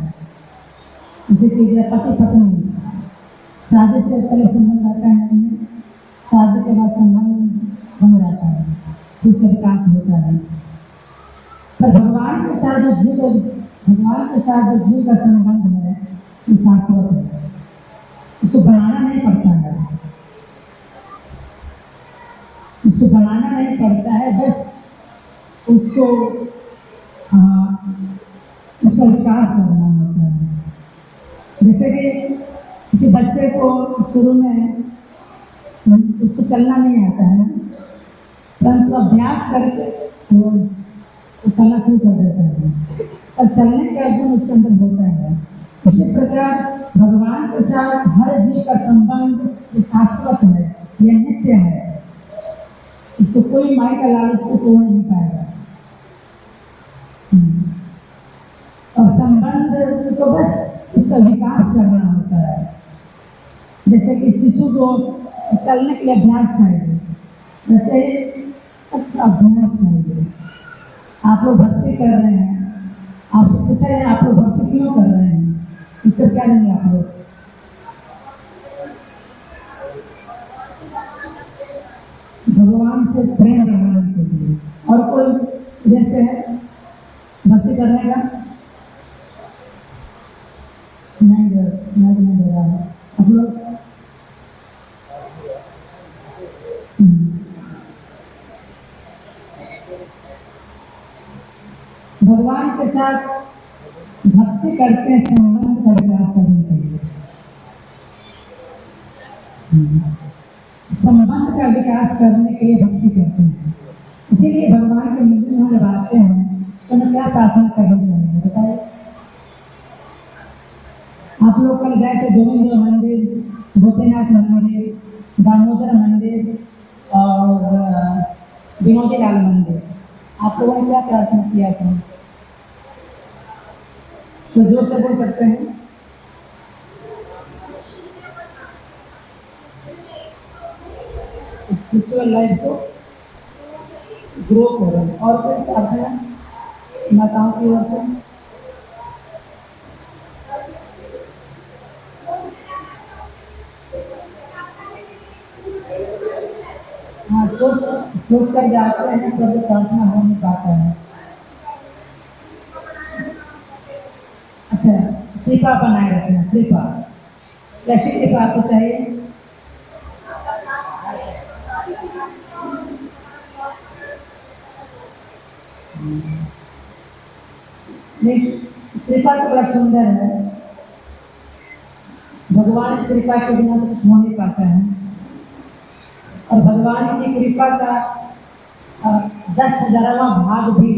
जैसे कि पति पत्नी शादी से पहले संबंध आता है, शादी के बाद संबंध बन जाता है, फिर से विकास होता है। पर भगवान के साथ जो जीव का संबंध है वो शाश्वत है, उसको बनाना नहीं पड़ता है, बस उसको उसका विकास करना होता है। जैसे कि किसी बच्चे को शुरू में उसको चलना नहीं आता है, परंतु अभ्यास करके वो चलना शुरू कर देता है और चलने का गुण उसके अंदर होता है। इसी प्रकार भगवान के साथ हर जीव का संबंध शाश्वत है, यह नित्य है, इसको कोई माई का लालच से तोड़ नहीं पाएगा। और संबंध तो बस उसका विकास करना होता है। जैसे कि शिशु को चलने के लिए अभ्यास चाहिए, वैसे अभ्यास चाहिए। आप लोग भक्ति कर रहे हैं, आपसे पूछा जाए आप लोग भक्ति क्यों कर रहे हैं, उत्तर क्या देंगे आप लोग? भगवान से प्रेम बढ़ाने के लिए। और कोई जैसे भक्ति करने का नहीं दे रहा है आप लोग। भगवान के साथ भक्ति करते हैं संबंध का विकास करने के लिए, संबंध का विकास करने के लिए भक्ति करते हैं। इसीलिए भगवान के मंदिर में जब आते हैं तो मैं क्या प्रार्थना करनी चाहिए बताइए? आप लोग कल गए थे गोविंद मंदिर, गोपीनाथ मंदिर, दामोदर मंदिर और विनोदी लाल मंदिर, आप लोगों ने क्या प्रार्थना किया था? तो जोर से बोल सकते हैं। स्पिरिचुअल लाइफ को ग्रो करो। और कोई प्रार्थना माताओं की ओर से? हाँ, सोच कर जाते हैं तो प्रार्थना हो नहीं पाता है। अच्छा, कृपा बनाए रखना। कृपा कैसी कृपा आपको चाहिए? कृपा तो बड़ा सुंदर है, भगवान की कृपा के बिना तो कुछ हो नहीं पाता है। और भगवान की कृपा का 10,000वां भाग भी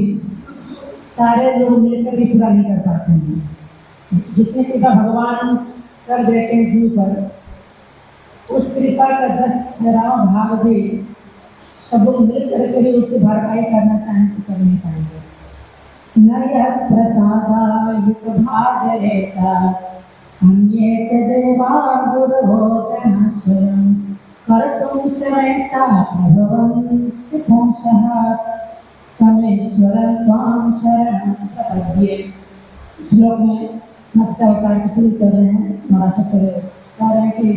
सारे लोग मिलकर भी पूरा नहीं कर पाते हैं। जितनी कृपा भगवान कर देते हैं जीव पर, उस कृपा का 10,000वां भाग भी सब लोग मिल करके भी उसकी भरपाई करना चाहें तो कर नहीं पाएंगे। नय प्रसादायुत भागरेशा अन्ये च देवा गुरुभोजनशयं कर्तुं शरण्या प्रभवन्ति पुंसः तमेश्वरं त्वां शरणं प्रपद्ये। श्लोक में मत्स्य अवतार की शुरू कर रहे हैं, महाराज कह रहे हैं कि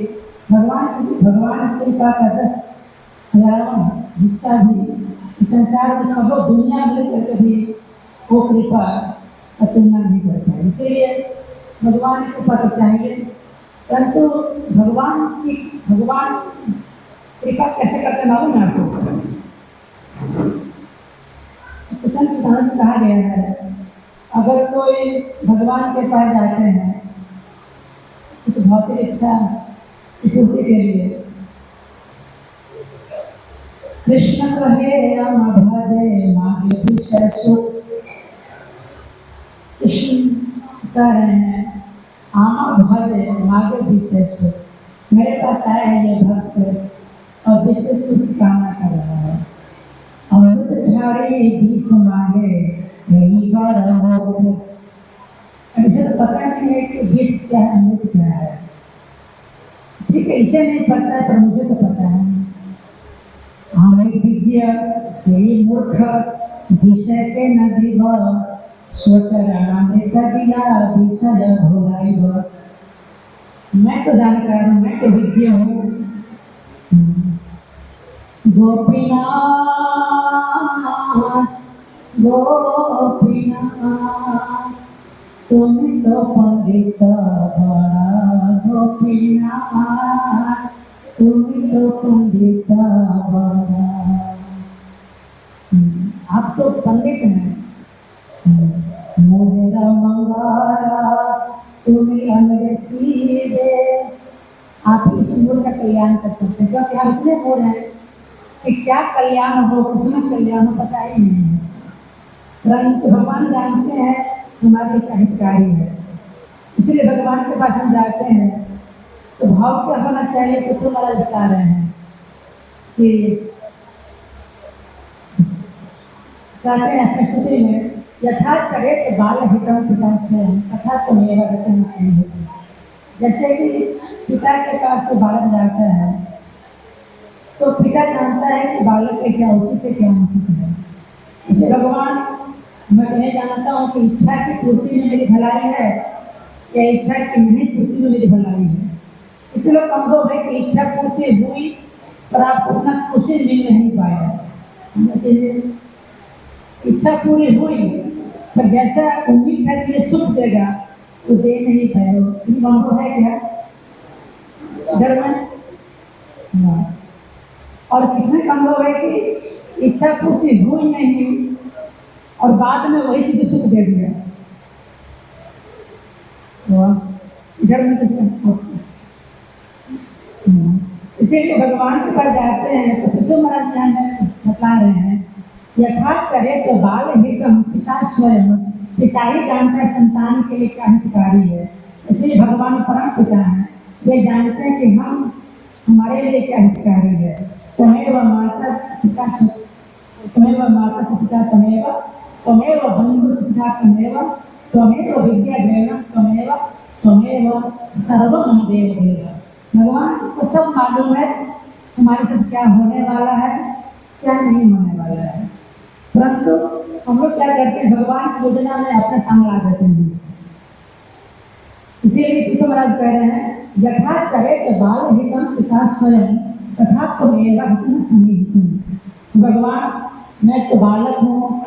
भगवान की कृपा का 10,000वां हिस्सा भी संसार में सब दुनिया मिल करके भी वो कृपा का तुलना नहीं कर पाए। इसीलिए भगवान की कृपा तो चाहिए, परंतु भगवान कृपा कैसे करते मालूम है आपको? तो संत साधु में कहा गया है, अगर कोई भगवान के पास जाते हैं कुछ भौतिक इच्छा की पूर्ति के लिए, कृष्ण कहे राम भजे मागे विषय सुख। कृष्ण कह रहे हैं आम भजे मागे विषय सुख, मेरे पास आया है ये भक्त और विशेष सुख की कामना कर रहा है। अमृत छाड़ी भी मांगे यही गौरव हो। मुझे तो पता नहीं है कि विष क्या है, अमृत क्या है। ठीक है, इसे नहीं पता है पर मुझे तो पता है। हमें विद्या से मूर्ख विषय के नदी सोच रामृत दिया विषय भोलाई। मैं तो जानकार हूँ, मैं तो विद्या हूँ। गोपीनाथ गोपीनाथ तुम तो पंडित बड़ा गोपीनाथ तुम तो पंडित बड़ा। आप तो पंडित हैं। मोहरा मंगारा तुम्हें अंग सीधे। आप इस मूल का कल्याण कर सकते हैं, क्योंकि हम इतने मूल हैं कि क्या कल्याण हो किसमें कल्याण हो पता ही नहीं है। परंतु भगवान जानते हैं हमारे क्या हितकारी है, इसलिए भगवान के पास हम जाते हैं तो भाव क्या होना चाहिए। तो तुम्हारा बता रहे हैं कि कहते हैं प्रस्तुति में यथा करे तो बाल हितम पिता स्वयं तथा तो मेरा रतन सिंह। जैसे कि पिता के पास तो बालक जाता है तो पिता जानता है कि बालक के क्या उचित है क्या अनुचित है। इसे भगवान मैं कहना जानता हूँ कि इच्छा की पूर्ति में मेरी भलाई है या इच्छा की नहीं पूर्ति में मेरी भलाई है। इतने लोग अनुभव है कि इच्छा पूर्ति हुई पर आप उतना खुशी मिल नहीं पाया। इच्छा पूरी हुई पर जैसा उम्मीद है कि ये सुख देगा तो दे नहीं पाए। अनुभव है क्या घर में? और कितने अनुभव है कि इच्छा पूर्ति हुई नहीं और बाद में वही चीज सुख दे दिया। इधर में इसीलिए भगवान के पास जाते हैं तो पृथ्वी महाराज जी हमें बता रहे हैं यथार्थ करे तो बाल हितम पिता स्वयं। पिता ही जानता है संतान के लिए क्या हितकारी है। इसलिए भगवान परम पिता हैं, वे जानते हैं कि हम हमारे लिए क्या हितकारी है। तमेव माता पिता तमेव माता पिता तमेव बंधु पिता तमेव विद्या देव तमेव सर्वम देव देव। भगवान को सब मालूम है हमारे साथ क्या होने वाला है क्या नहीं होने वाला है, परंतु हम लोग क्या करते हैं भगवान की योजना में अपने काम ला देते हैं। इसीलिए पृथ्वी महाराज कह रहे हैं यथा करे तो बाल हितम पिता स्वयं तथा तो मेरा हितम समीहितम। भगवान मैं तो बालक हूँ,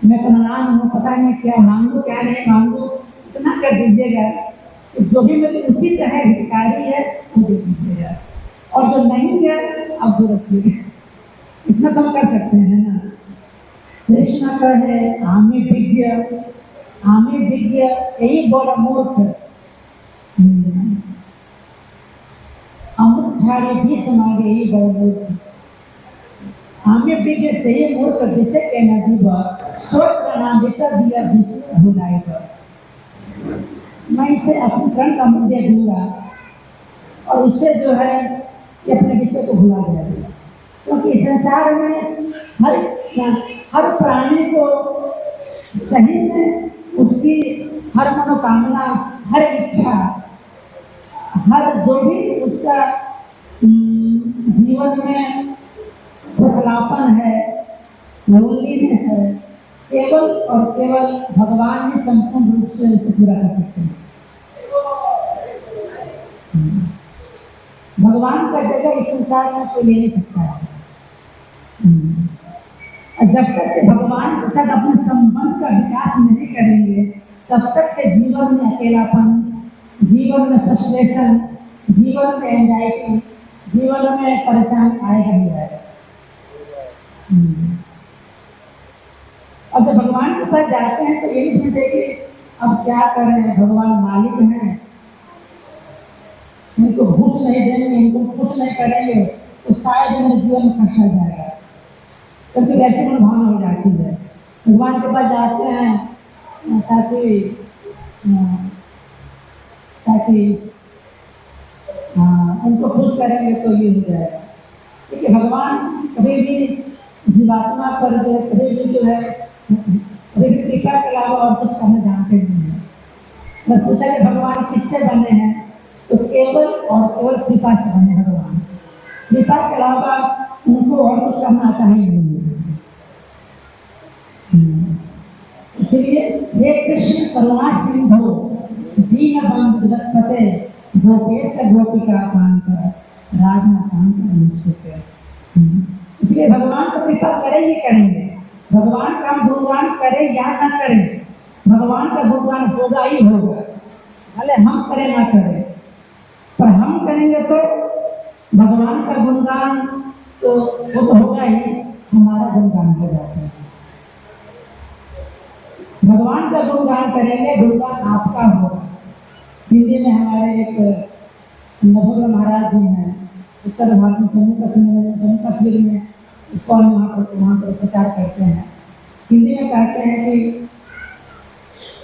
मैं तो नाम हूँ, पता नहीं क्या मांगू क्या नहीं मांगू, इतना कर दीजिएगा कि जो भी मेरे उचित है हितकारी है वो दे दीजिएगा और जो नहीं है आप दूर रखिएगा। इतना कम कर सकते हैं ना। कृष्ण कहे आमे विज्ञ यही बड़ा मूर्ख अमृत झाड़ी भी समागे यही बड़ा मूर्ख। आमे विज्ञ से ही मूर्ख जिसे कहना दीवा सोच का नाम बेटा दिया भुलाएगा। मैं इसे अपने कर्ण का मुद्दे दूंगा और उससे जो है कि अपने विषय को भुला जाएगा। क्योंकि संसार में हर प्राणी को सही में उसकी हर मनोकामना हर इच्छा हर जो भी उसका जीवन में बदलापन है लोनलीनेस है केवल और केवल भगवान ही संपूर्ण रूप से उसे पूरा कर सकते हैं। भगवान का जगह इस संसार में कोई ले नहीं सकता है। जब तक से भगवान के साथ अपने संबंध का विकास नहीं करेंगे तब तक से जीवन में अकेलापन, जीवन में फ्रस्ट्रेशन, जीवन में एंजाइटी, जीवन में परेशान आएगा ही आएगा। और जब भगवान के पास जाते हैं तो यही सोचते कि अब क्या करें, भगवान मालिक हैं, इनको घूस नहीं देंगे, इनको कुछ नहीं करेंगे तो शायद मेरे जीवन में कष्ट आ जाएगा। क्योंकि वैसे भावना हो जाती है। भगवान के पास जाते हैं ताकि उनको खुश करेंगे तो ये हो जाएगा। क्योंकि भगवान कभी भी जीवात्मा पर जो कभी भी जो है कभी भी कृपा के अलावा और कुछ करना जानते नहीं है। मैं पूछा कि भगवान किससे बने हैं तो केवल और केवल कृपा से बने भगवान। कृपा के अलावा उनको और कुछ करना आता ही नहीं है। इसलिए हे कृष्ण करुणा सिंधु दीन बंधु जगतपते गोपेश गोपिका कांत राधा कांत अनुष्ठित। इसलिए भगवान तो कृपा करेंगे करेंगे भगवान का हम गुणगान करें या ना करें, भगवान का गुणगान होगा ही होगा, भले हम करें ना करें, पर हम करेंगे तो भगवान का गुणगान तो वो तो होगा ही, हमारा गुणगान हो जाता है। भगवान का गुणगान करेंगे, गुणगान आपका होगा। हिंदी में हमारे एक नभोग महाराज जी हैं, उत्तर भारत में जम्मू कश्मीर में इस्कॉन में वहाँ पर प्रचार करते हैं। हिंदी में कहते हैं कि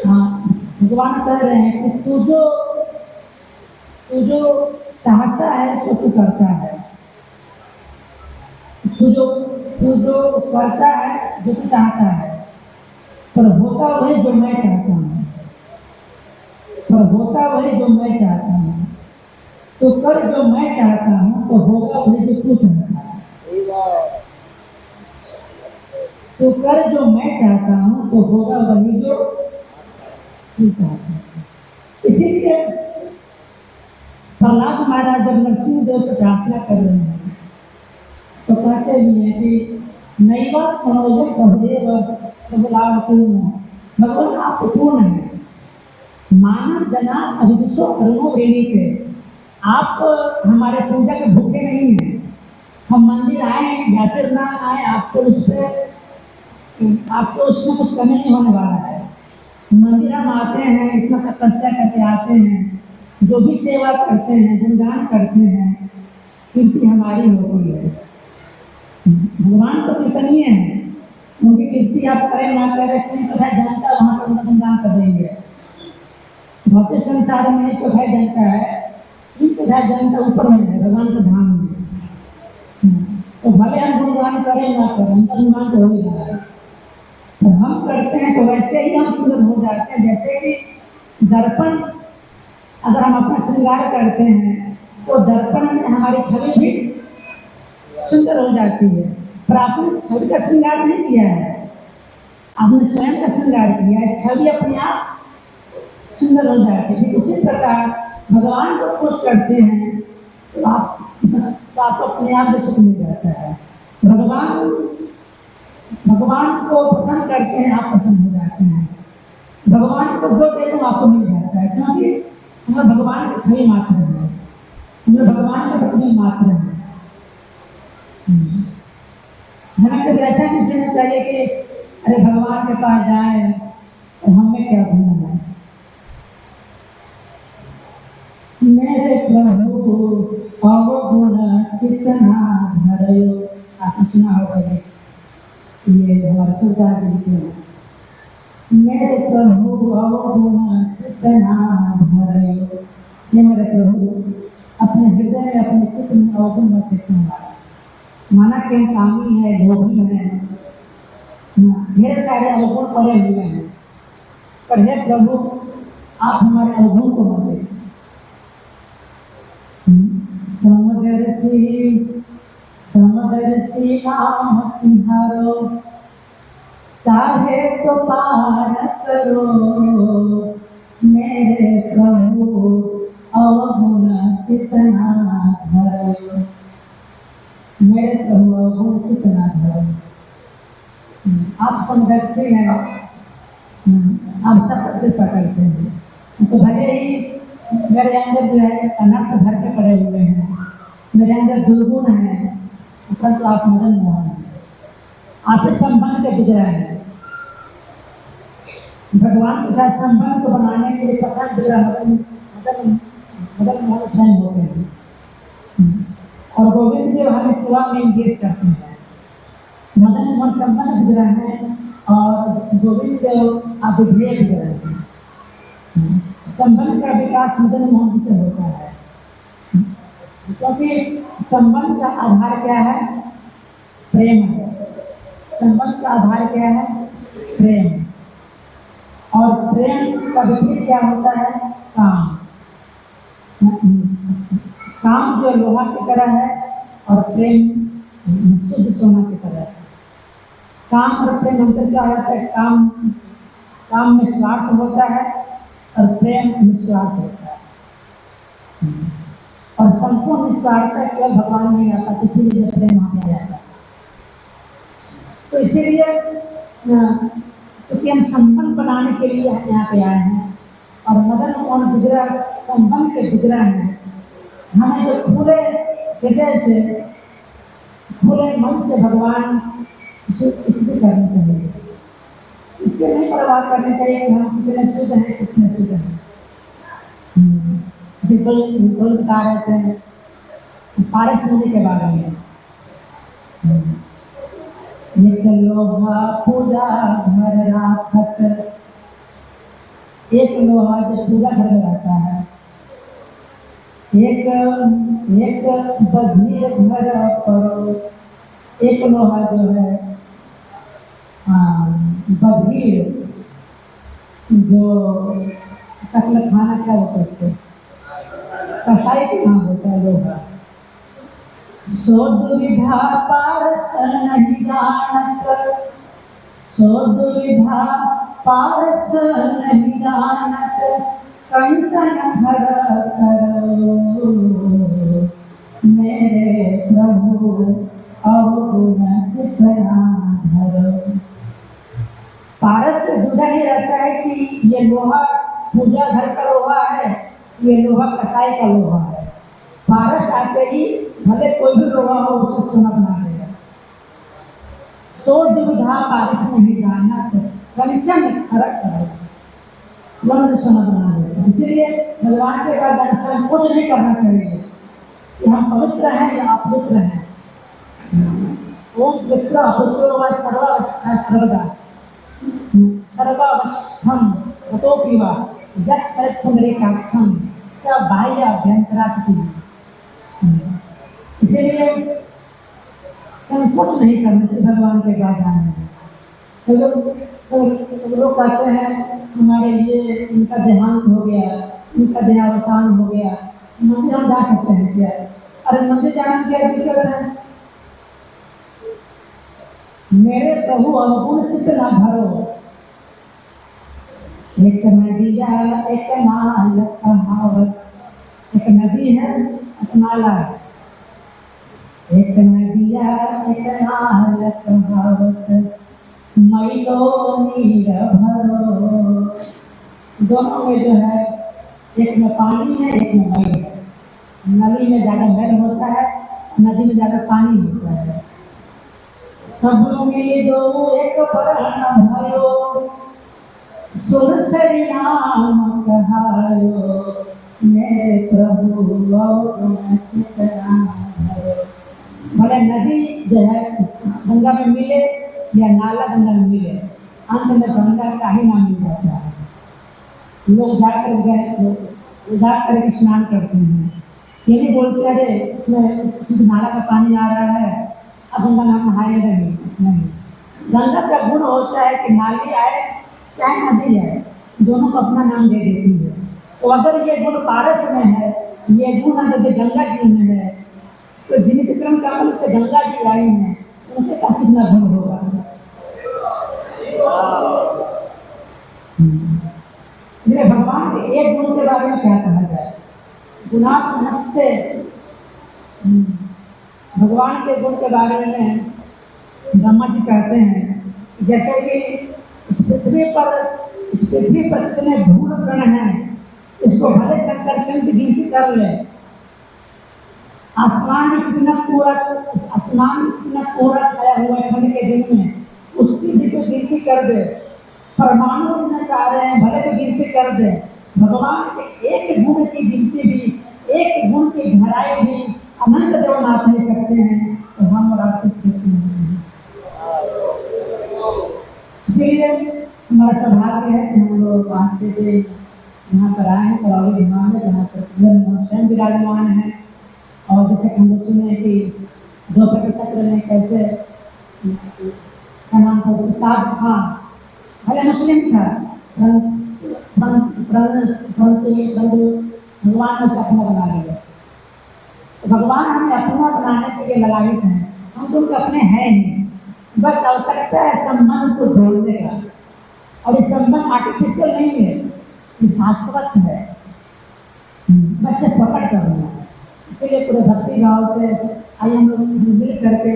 भगवान कह रहे हैं कि तू जो चाहता है सो तू करता है, तू जो करता है जो तू चाहता है, पर होता वही जो मैं चाहता हूँ, पर होता वही जो मैं चाहता हूँ। तो कर जो मैं चाहता हूँ तो होगा वही जो तू चाहता है। तो कर जो मैं चाहता हूँ तो होगा वही जो तू चाहता है। इसीलिए प्रहलाद महाराज जब नरसिंह देव से प्रार्थना कर रहे हैं तो कहते भी हैं कि नैवा मनोजन कहदेव सबलापूर्ण, भगवान आप पूर्ण है, मानव जना अभिदिशो करुणो प्रेमी के, आप हमारे पूजा के भूखे नहीं हैं। हम मंदिर आए या फिर ना आए, आपको उसमें कुछ कमी नहीं होने वाला है। मंदिर हम आते हैं, इतना तपस्या करके आते हैं, जो भी सेवा करते हैं, गुणगान करते हैं, कीर्ति हमारी होती है। भगवान तो कीर्तनीय है, उनकी कीर्ति आप करें ना करें, कोई तो है जनता वहाँ पर उनका गुणगान कर रही है। भौतिक संसार में तो है जनता है, तो है जनता ऊपर में है, भगवान के धाम में। तो भले हम गुणगान करें ना करें, उनका गुणगान तो हो ही रहा है। तो हम करते हैं तो वैसे ही हम सुंदर हो जाते हैं। जैसे कि दर्पण, अगर हम अपना श्रृंगार करते हैं तो दर्पण में हमारी छवि भी सुंदर हो जाती है, पर आपने छवि का श्रृंगार नहीं किया है, आपने स्वयं का श्रृंगार किया है, छवि अपने आप सुंदर हो जाती है। उसी प्रकार भगवान को खुश करते हैं तो आप अपने आप में सुख मिल जाता है। भगवान को पसंद करते हैं, आप पसंद हो जाते हैं। भगवान को जो दे तो आपको मिल जाता है, क्योंकि हमें भगवान की छवि मात्र है, हमें भगवान का प्रतिबिंब मात्र है। हमें कभी ऐसा नहीं सोचना चाहिए कि अरे भगवान के पास जाए तो हमें क्या भूलना है। मेरे प्रभु अवगुण चितना धरयो, आपने सुना होगा ये हमारे सुल्तान जी लिखे हैं। मेरे प्रभु अवगुण चितना धरयो, ये मेरे प्रभु अपने हृदय में अपने चित्त में अवगुण मत देखना। माना कि कामी है, लोभी है, ढेर सारे अवगुण पड़े हुए हैं, पर हे प्रभु आप हमारे अवगुण को मत देखिए। समदर्शी नाम तिहारो, चाहे तो पार करो, मेरे प्रभु अवगुण चितना धरो, मेरे प्रभु अवगुण चितना धरो। आप समदर्शी हैं, आप सब कृपा करते हैं, तो भले ही मेरे अंदर जो है अनर्थ भर के पड़े हुए हैं, मेरे अंदर दुर्गुण है, तो आप मदन मोहन हैं, आप इस संबंध के गुजरा है। भगवान के साथ संबंध को बनाने के लिए पता गुजरा मदन मोहन स्वयं होते हैं, और गोविंद देव हमें सेवा में इंगेज करते हैं। मदन मोहन संबंध गुजरा है और गोविंद देव आप विधेय गुजरा है। संबंध का विकास मदन मोहन से होता है, क्योंकि संबंध का आधार क्या है? प्रेम है। संबंध का आधार क्या है? प्रेम। और प्रेम का विपरीत क्या होता है? काम। काम जो लोहा की तरह है और प्रेम शुद्ध सोना की तरह है। काम और प्रेम अंतर क्या होता है? काम में स्वार्थ होता है और प्रेम निस्वार्थ होता है, और संपूर्ण निस्वार्थ केवल भगवान में आता, इसीलिए प्रेम वहां आ जाता है। तो इसीलिए क्योंकि हम संबंध बनाने के लिए हम यहाँ पे आए हैं और मदन मोहन विग्रह संबंध के विग्रह हैं। हमें जो खुले हृदय से खुले मन से भगवान इसे करना चाहिए। इसके नहीं परवाह करनी चाहिए कि हम कितने शुद्ध हैं कितने शुद्ध हैं। बिल्कुल बता रहे थे पारस नदी के बारे में। एक लोहा पूजा घर राखत, एक लोहा जो पूजा घर में रहता है, एक बधिर घर पर, एक लोहा जो है बधिर जो कत्ल खाना क्या होता है उसको कसाई के नाम होता है लोहा। सो दुविधा पारस नहीं जानत, सो दुविधा पारस नहीं जानत, कंचन भर करो मेरे प्रभु अवगुण चितना धरो। पारस से जुड़ा ही रहता है कि ये लोहा पूजा घर का लोहा है, ये लोहा कसाई का लोहा है। पारस आते ही भले कोई भी लोहा हो उसे सोना बना देगा। सो दुविधा पारस नहीं जाना तो कंचन फर्क करो मन सोना बना देगा। इसलिए भगवान के बाद दर्शन कुछ नहीं करना चाहिए कि हम पवित्र हैं या अपवित्र हैं। ओम पवित्र अपवित्र व सर्वदा सर्वावस्थम ततोपि वा यस्य पुनरेकाक्षम स बाह्य अभ्यंतराक्षी। इसीलिए संकोच नहीं करने से भगवान के पास जाने। तो लोग कहते हैं हमारे ये इनका देहांत हो गया, इनका देहावसान हो गया, मंदिर हम जा सकते हैं क्या? अरे मंदिर जाने की क्या दिक्कत है? मेरे प्रभु अवगुण चित्त ना धरो। एक नदिया एक नाल कहावत, एक नदी है एक नाला है। एक नदिया एक नाल कहावत, मैलो नीर भरो। दोनों में जो है एक में पानी है एक में मैल है। नदी में ज़्यादा मैल होता है, नदी में ज़्यादा पानी होता है। सब में दो एक बरहन भयो, सुरसरी नाम कहायो मेरे प्रभु अवगुण चितना धरो। भले नदी जो है गंगा में मिले या नाला गंगा में मिले, अंत में गंगा का ही नाम मिल जाता है। लोग जाकर करके स्नान करते हैं, ये नहीं बोलते अरे उसमें नाला का पानी आ रहा है अब गंगा नाम नहाएगा नहीं। गंगा का गुण होता है कि नाली आए चाहे नदी है, दोनों को अपना नाम दे देती है। तो अगर ये गुण पारस में है, ये गुण अगर गंगा जी में है, तो जिनके चरण कमल से गंगा जी आई हैं उनके पास कितना गुण होगा। मेरे भगवान के एक गुण के बारे में क्या कहा जाए? गुणात् नस्ते। भगवान के गुण के बारे में ब्रह्मा जी कहते हैं जैसे कि इस पृथ्वी पर कितने धूल कण हैं, इसको भले संकर्षण की गिनती कर ले। आसमान में कितना कोहरा छाया हुआ है ठंड के दिन में, उसकी भी तो गिनती कर दे। परमाणु इतने सारे हैं, भले तो गिनती कर दे। भगवान के एक गुण की गिनती भी, एक गुण की गहराई भी अनंत देव नाप नहीं सकते हैं, तो हम और आप किस सकते हैं? इसीलिए हमारा सौभाग्य है कि हम लोग 5 बजे यहाँ पर आए हैं। करौली विमान में जहाँ पर स्वयं विराजमान है। और जैसे हम लोग सुने कि 2% में कैसे नाम था सिताब खान, भले मुस्लिम था, भगवान ने सपना बना लिया। तो भगवान हमें अपना बनाने के लिए लगावित हैं, हम तो उनके अपने हैं ही। बस आवश्यकता है संबंध को जोड़ने का, और ये संबंध आर्टिफिशियल नहीं है, ये शाश्वत है। बस से पकड़ करना। इसीलिए पूरे भक्ति भाव से आइए हम लोग मिल करके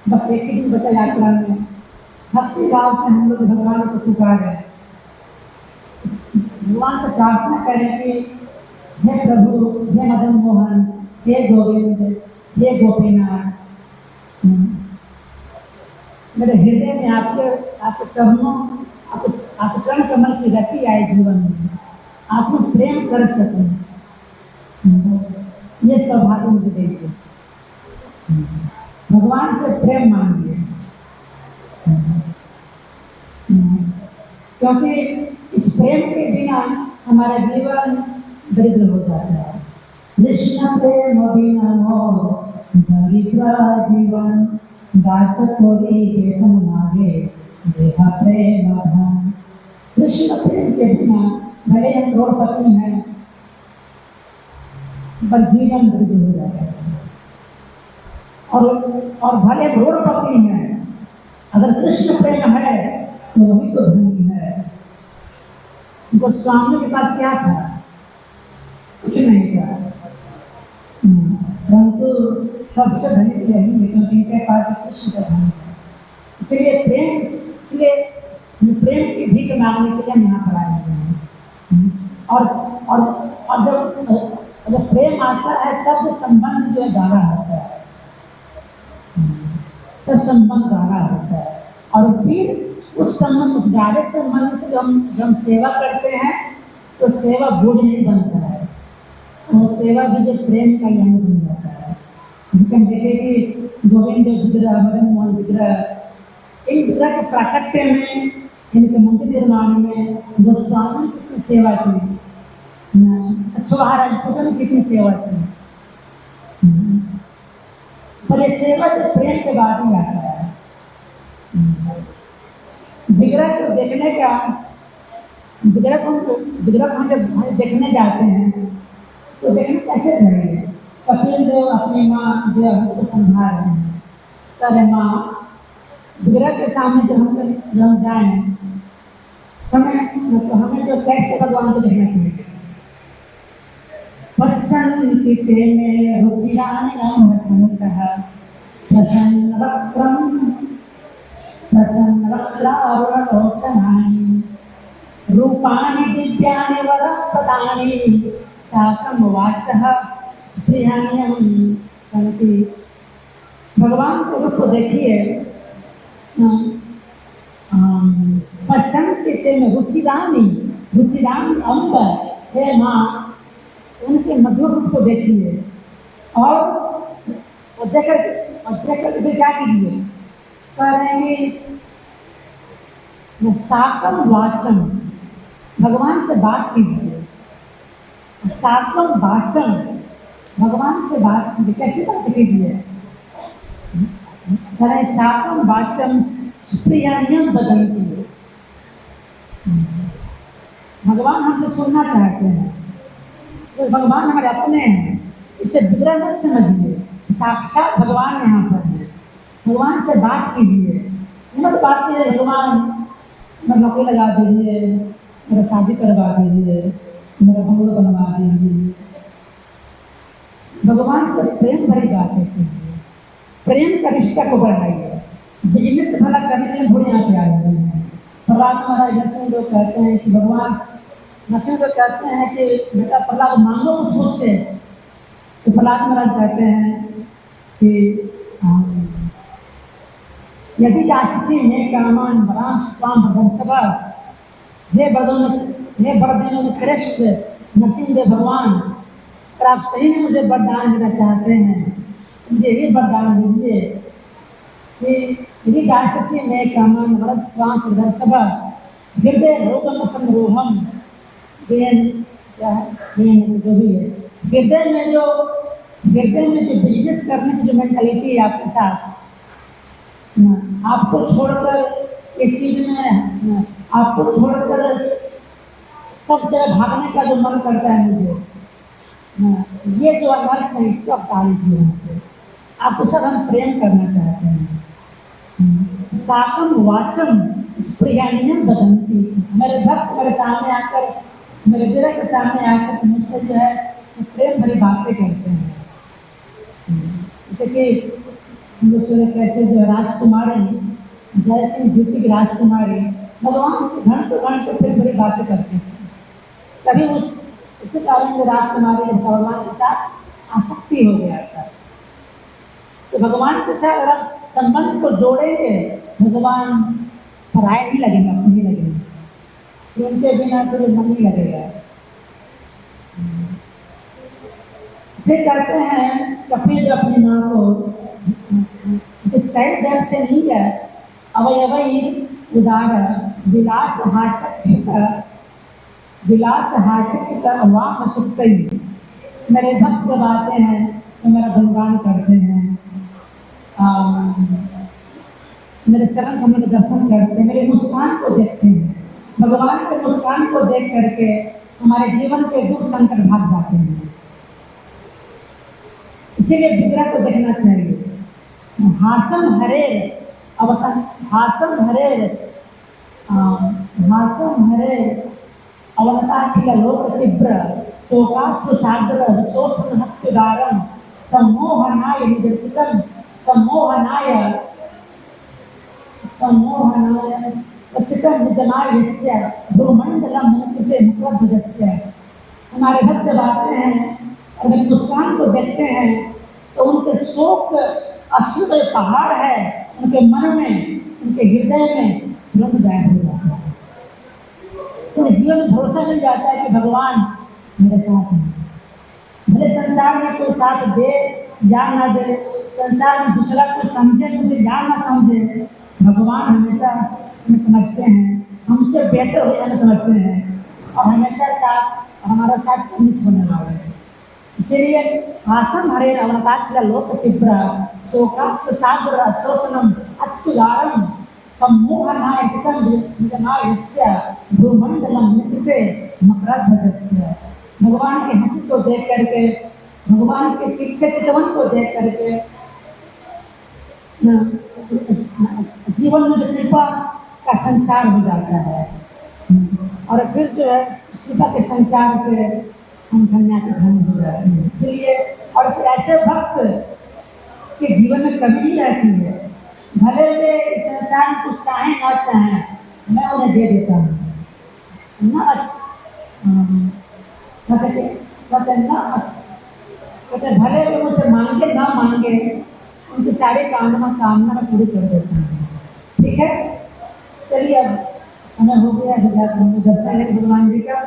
बस एक ही दिन बचा यात्रा में भक्ति भाव से हम लोग भगवान को पुकारें, भगवान से प्रार्थना करें कि हे प्रभु, हे मदन मोहन, हे गोविंद, हे गोपीनाथ, मेरे हृदय में आपके चरणों, आपके चरण कमल की रति आए जीवन में, आप लोग प्रेम कर सकें, ये सौभाग्य मुझे दीजिए। भगवान से प्रेम मांगिए, क्योंकि इस प्रेम के बिना हमारा जीवन दरिद्र हो जाता है। कृष्ण प्रेम बिना मोर दरिद्र जीवन, दास कोरी वेतन मांगे देहा प्रेम धन। कृष्ण प्रेम के बिना भले हम करोड़पति हैं पर जीवन दरिद्र हो जाता है। और भले करोड़पति हैं, अगर कृष्ण प्रेम है तो वही तो धनी है। उनको स्वामी के पास क्या था? कुछ नहीं था, परंतु सबसे धनी तो यही है क्योंकि इनके पास कृष्ण का धन है। इसलिए प्रेम की भीख मांगने के लिए हम यहाँ पर आए हैं। और जब प्रेम आता है तब संबंध जो है गाढ़ा होता है, तब संबंध गाढ़ा होता है। और फिर उस संबंध, उस गाढ़े संबंध से जब हम सेवा करते हैं तो सेवा बोझ नहीं बनता है, वो सेवा भी जो प्रेम का यंग बन जाता है। जिसके हम देखें कि गोविंद विग्रह, मदन मोहन विग्रह, इन विग्रह के प्राकट्य में, इनके मंदिर निर्माण में गोस्वामी ने कितनी सेवा की, अक्षोभा राजपूतों ने कितनी सेवा की। पर ये सेवा जो प्रेम के बाद ही आता है। विग्रह को देखने का, विग्रह को हम जब देखने जाते हैं तो देखने कैसे जाएंगे? कपिल देव अपनी माँ जो हमको समझा रहे हैं, अरे माँ, विग्रह के सामने जब हम जाएं हमें जो कैसे भगवान को देखना चाहिए? पश्यन्ति में रुचिराणियं वसन्तः प्रसन्नवक्त्रारुणलोचनानि रूपाणि दिव्यानि वरप्रदानि साकं वाचः स्पृहाण्यं सन्ति। भगवान को रूप देखिए, पश्यन्ति में रुचिराणि अम्ब, हे माँ, उनके मधुर रूप को देखिए और देखकर क्या कीजिए? करेंगे साकम वाचन, भगवान से बात कीजिए। साकम वाचन, भगवान से बात कीजिए। कैसे बात कीजिए? करें साकम वाचन स्प्रियाण्यम बदलती। भगवान हमसे सुनना चाहते हैं, तो भगवान हमारे अपने हैं, इसे विग्रह मत समझिए। साक्षात भगवान यहाँ पर है, भगवान से बात कीजिए। मत बात कीजिए भगवान मेरा नौकरी लगा दीजिए, मेरा शादी करवा दीजिए, मेरा बंगलो बनवा दीजिए। भगवान से प्रेम भरी बातें कीजिए, प्रेम का रिश्ता को बढ़ाइए। बिजनेस भला करने के लिए थोड़ी यहाँ पे आए हुए हैं। प्रहलाद महाराज नरसिंह लोग कहते हैं कि भगवान, नरसिंह लोग कहते हैं कि बेटा प्रहलाद मांगो उस मुझसे, तो प्रहलाद महाराज कहते हैं कि यदि जाति ने कामान बराम स्वाम भगवान सभा, हे बरदेव में श्रेष्ठ नरसिंह देव भगवान, अगर आप सही में मुझे वरदान देना चाहते हैं, मुझे ये वरदान दीजिए कि यदि दासी ने कामान वरद स्वाम भगवान सभा हृदय रोगम संरोहम, जो भी है हृदय में जो बिजनेस करने की जो मेंटालिटी है आपके साथ, आपको छोड़कर इस चीज में, आपको छोड़कर सब जगह भागने का जो मन करता है मुझे, ये जो अनर्थ है इसको आप टाल दीजिए हमसे। आपको सब हम प्रेम करना चाहते हैं। साकम वाचम स्प्रियाण्यम बदंती, मेरे भक्त मेरे सामने आकर, मेरे दिल के सामने आकर मुझसे जो है प्रेम भरी बातें करते हैं। देखिए कैसे जो राजकुमारी जैसे द्वितीय राजकुमारी भगवान से घंटों फिर बड़ी बातें करती थी। कभी उसके कारण जो राजकुमारी के भगवान के साथ आसक्ति हो गया था। तो भगवान के साथ अगर आप संबंध को जोड़ेंगे, भगवान पराए नहीं लगेंगे, अपने लगेंगे, तो उनके बिना तो मन नहीं लगेगा। फिर कहते हैं कपिल अपनी माँ को तय दर से नहीं है अवयवई उदार विलास हाचक वाम सुक्तई। मेरे भक्त जब आते हैं तो मेरा गुणगान करते हैं, मेरे चरण कमल का दर्शन करते हैं, मेरे मुस्कान को देखते हैं। भगवान के मुस्कान को देख करके हमारे जीवन के दुख संकट भाग जाते हैं। इसीलिए विग्रह को देखना चाहिए। हासम हरेर अवतार, हासम हरेर अवतार लोक तीव्र शोका सुसाग्र शोषण हत्युदारम सम्मोहनाय निदर्शितम सम्मोहनाय चितम निजनायस्य भूमंडलम मुक्ते मुखध्वजस्य। हमारे भक्त जब आते हैं और जब मुस्कान को देखते हैं तो उनके शोक अश्रु के पहाड़ है, उनके मन में, उनके हृदय में तुरंत गायब हो जाता है। तो जीवन में भरोसा मिल जाता है कि भगवान मेरे साथ हैं। भले संसार में कोई साथ दे या ना दे, संसार में दूसरा कोई समझे मुझे या ना समझे, भगवान हमेशा हमें समझते हैं, हमसे बेहतर हो जाना समझते हैं और हमेशा साथ हमारा साथ कमित होने वाला है। इसीलिए आसम हरे अवतार लोक तीव्र शोका सुसाग्र शोषणम अत्युदारम सम्मोहनाय चितम भूमंडलम नित्य मकरध्वजस्य। भगवान के हंसी को देख करके, भगवान के तीखे चितवन को देख करके जीवन में कृपा का संचार हो जाता है और फिर जो है कृपा के संचार से हम धन्य के धन्य हो जाते हैं। इसलिए और फिर ऐसे भक्त के जीवन में कमी नहीं रहती है। भले वे इस संसार में कुछ चाहें ना चाहें, मैं उन्हें दे देता हूँ ना। भले वे मुझसे मांगे ना मांगे, उनकी सारी कामना में पूरी कर देता हूँ। ठीक है, चलिए अब समय हो गया है, दर्शन है भगवान जी का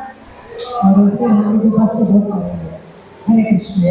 और फिर हम लोग बस से हरे कृष्ण।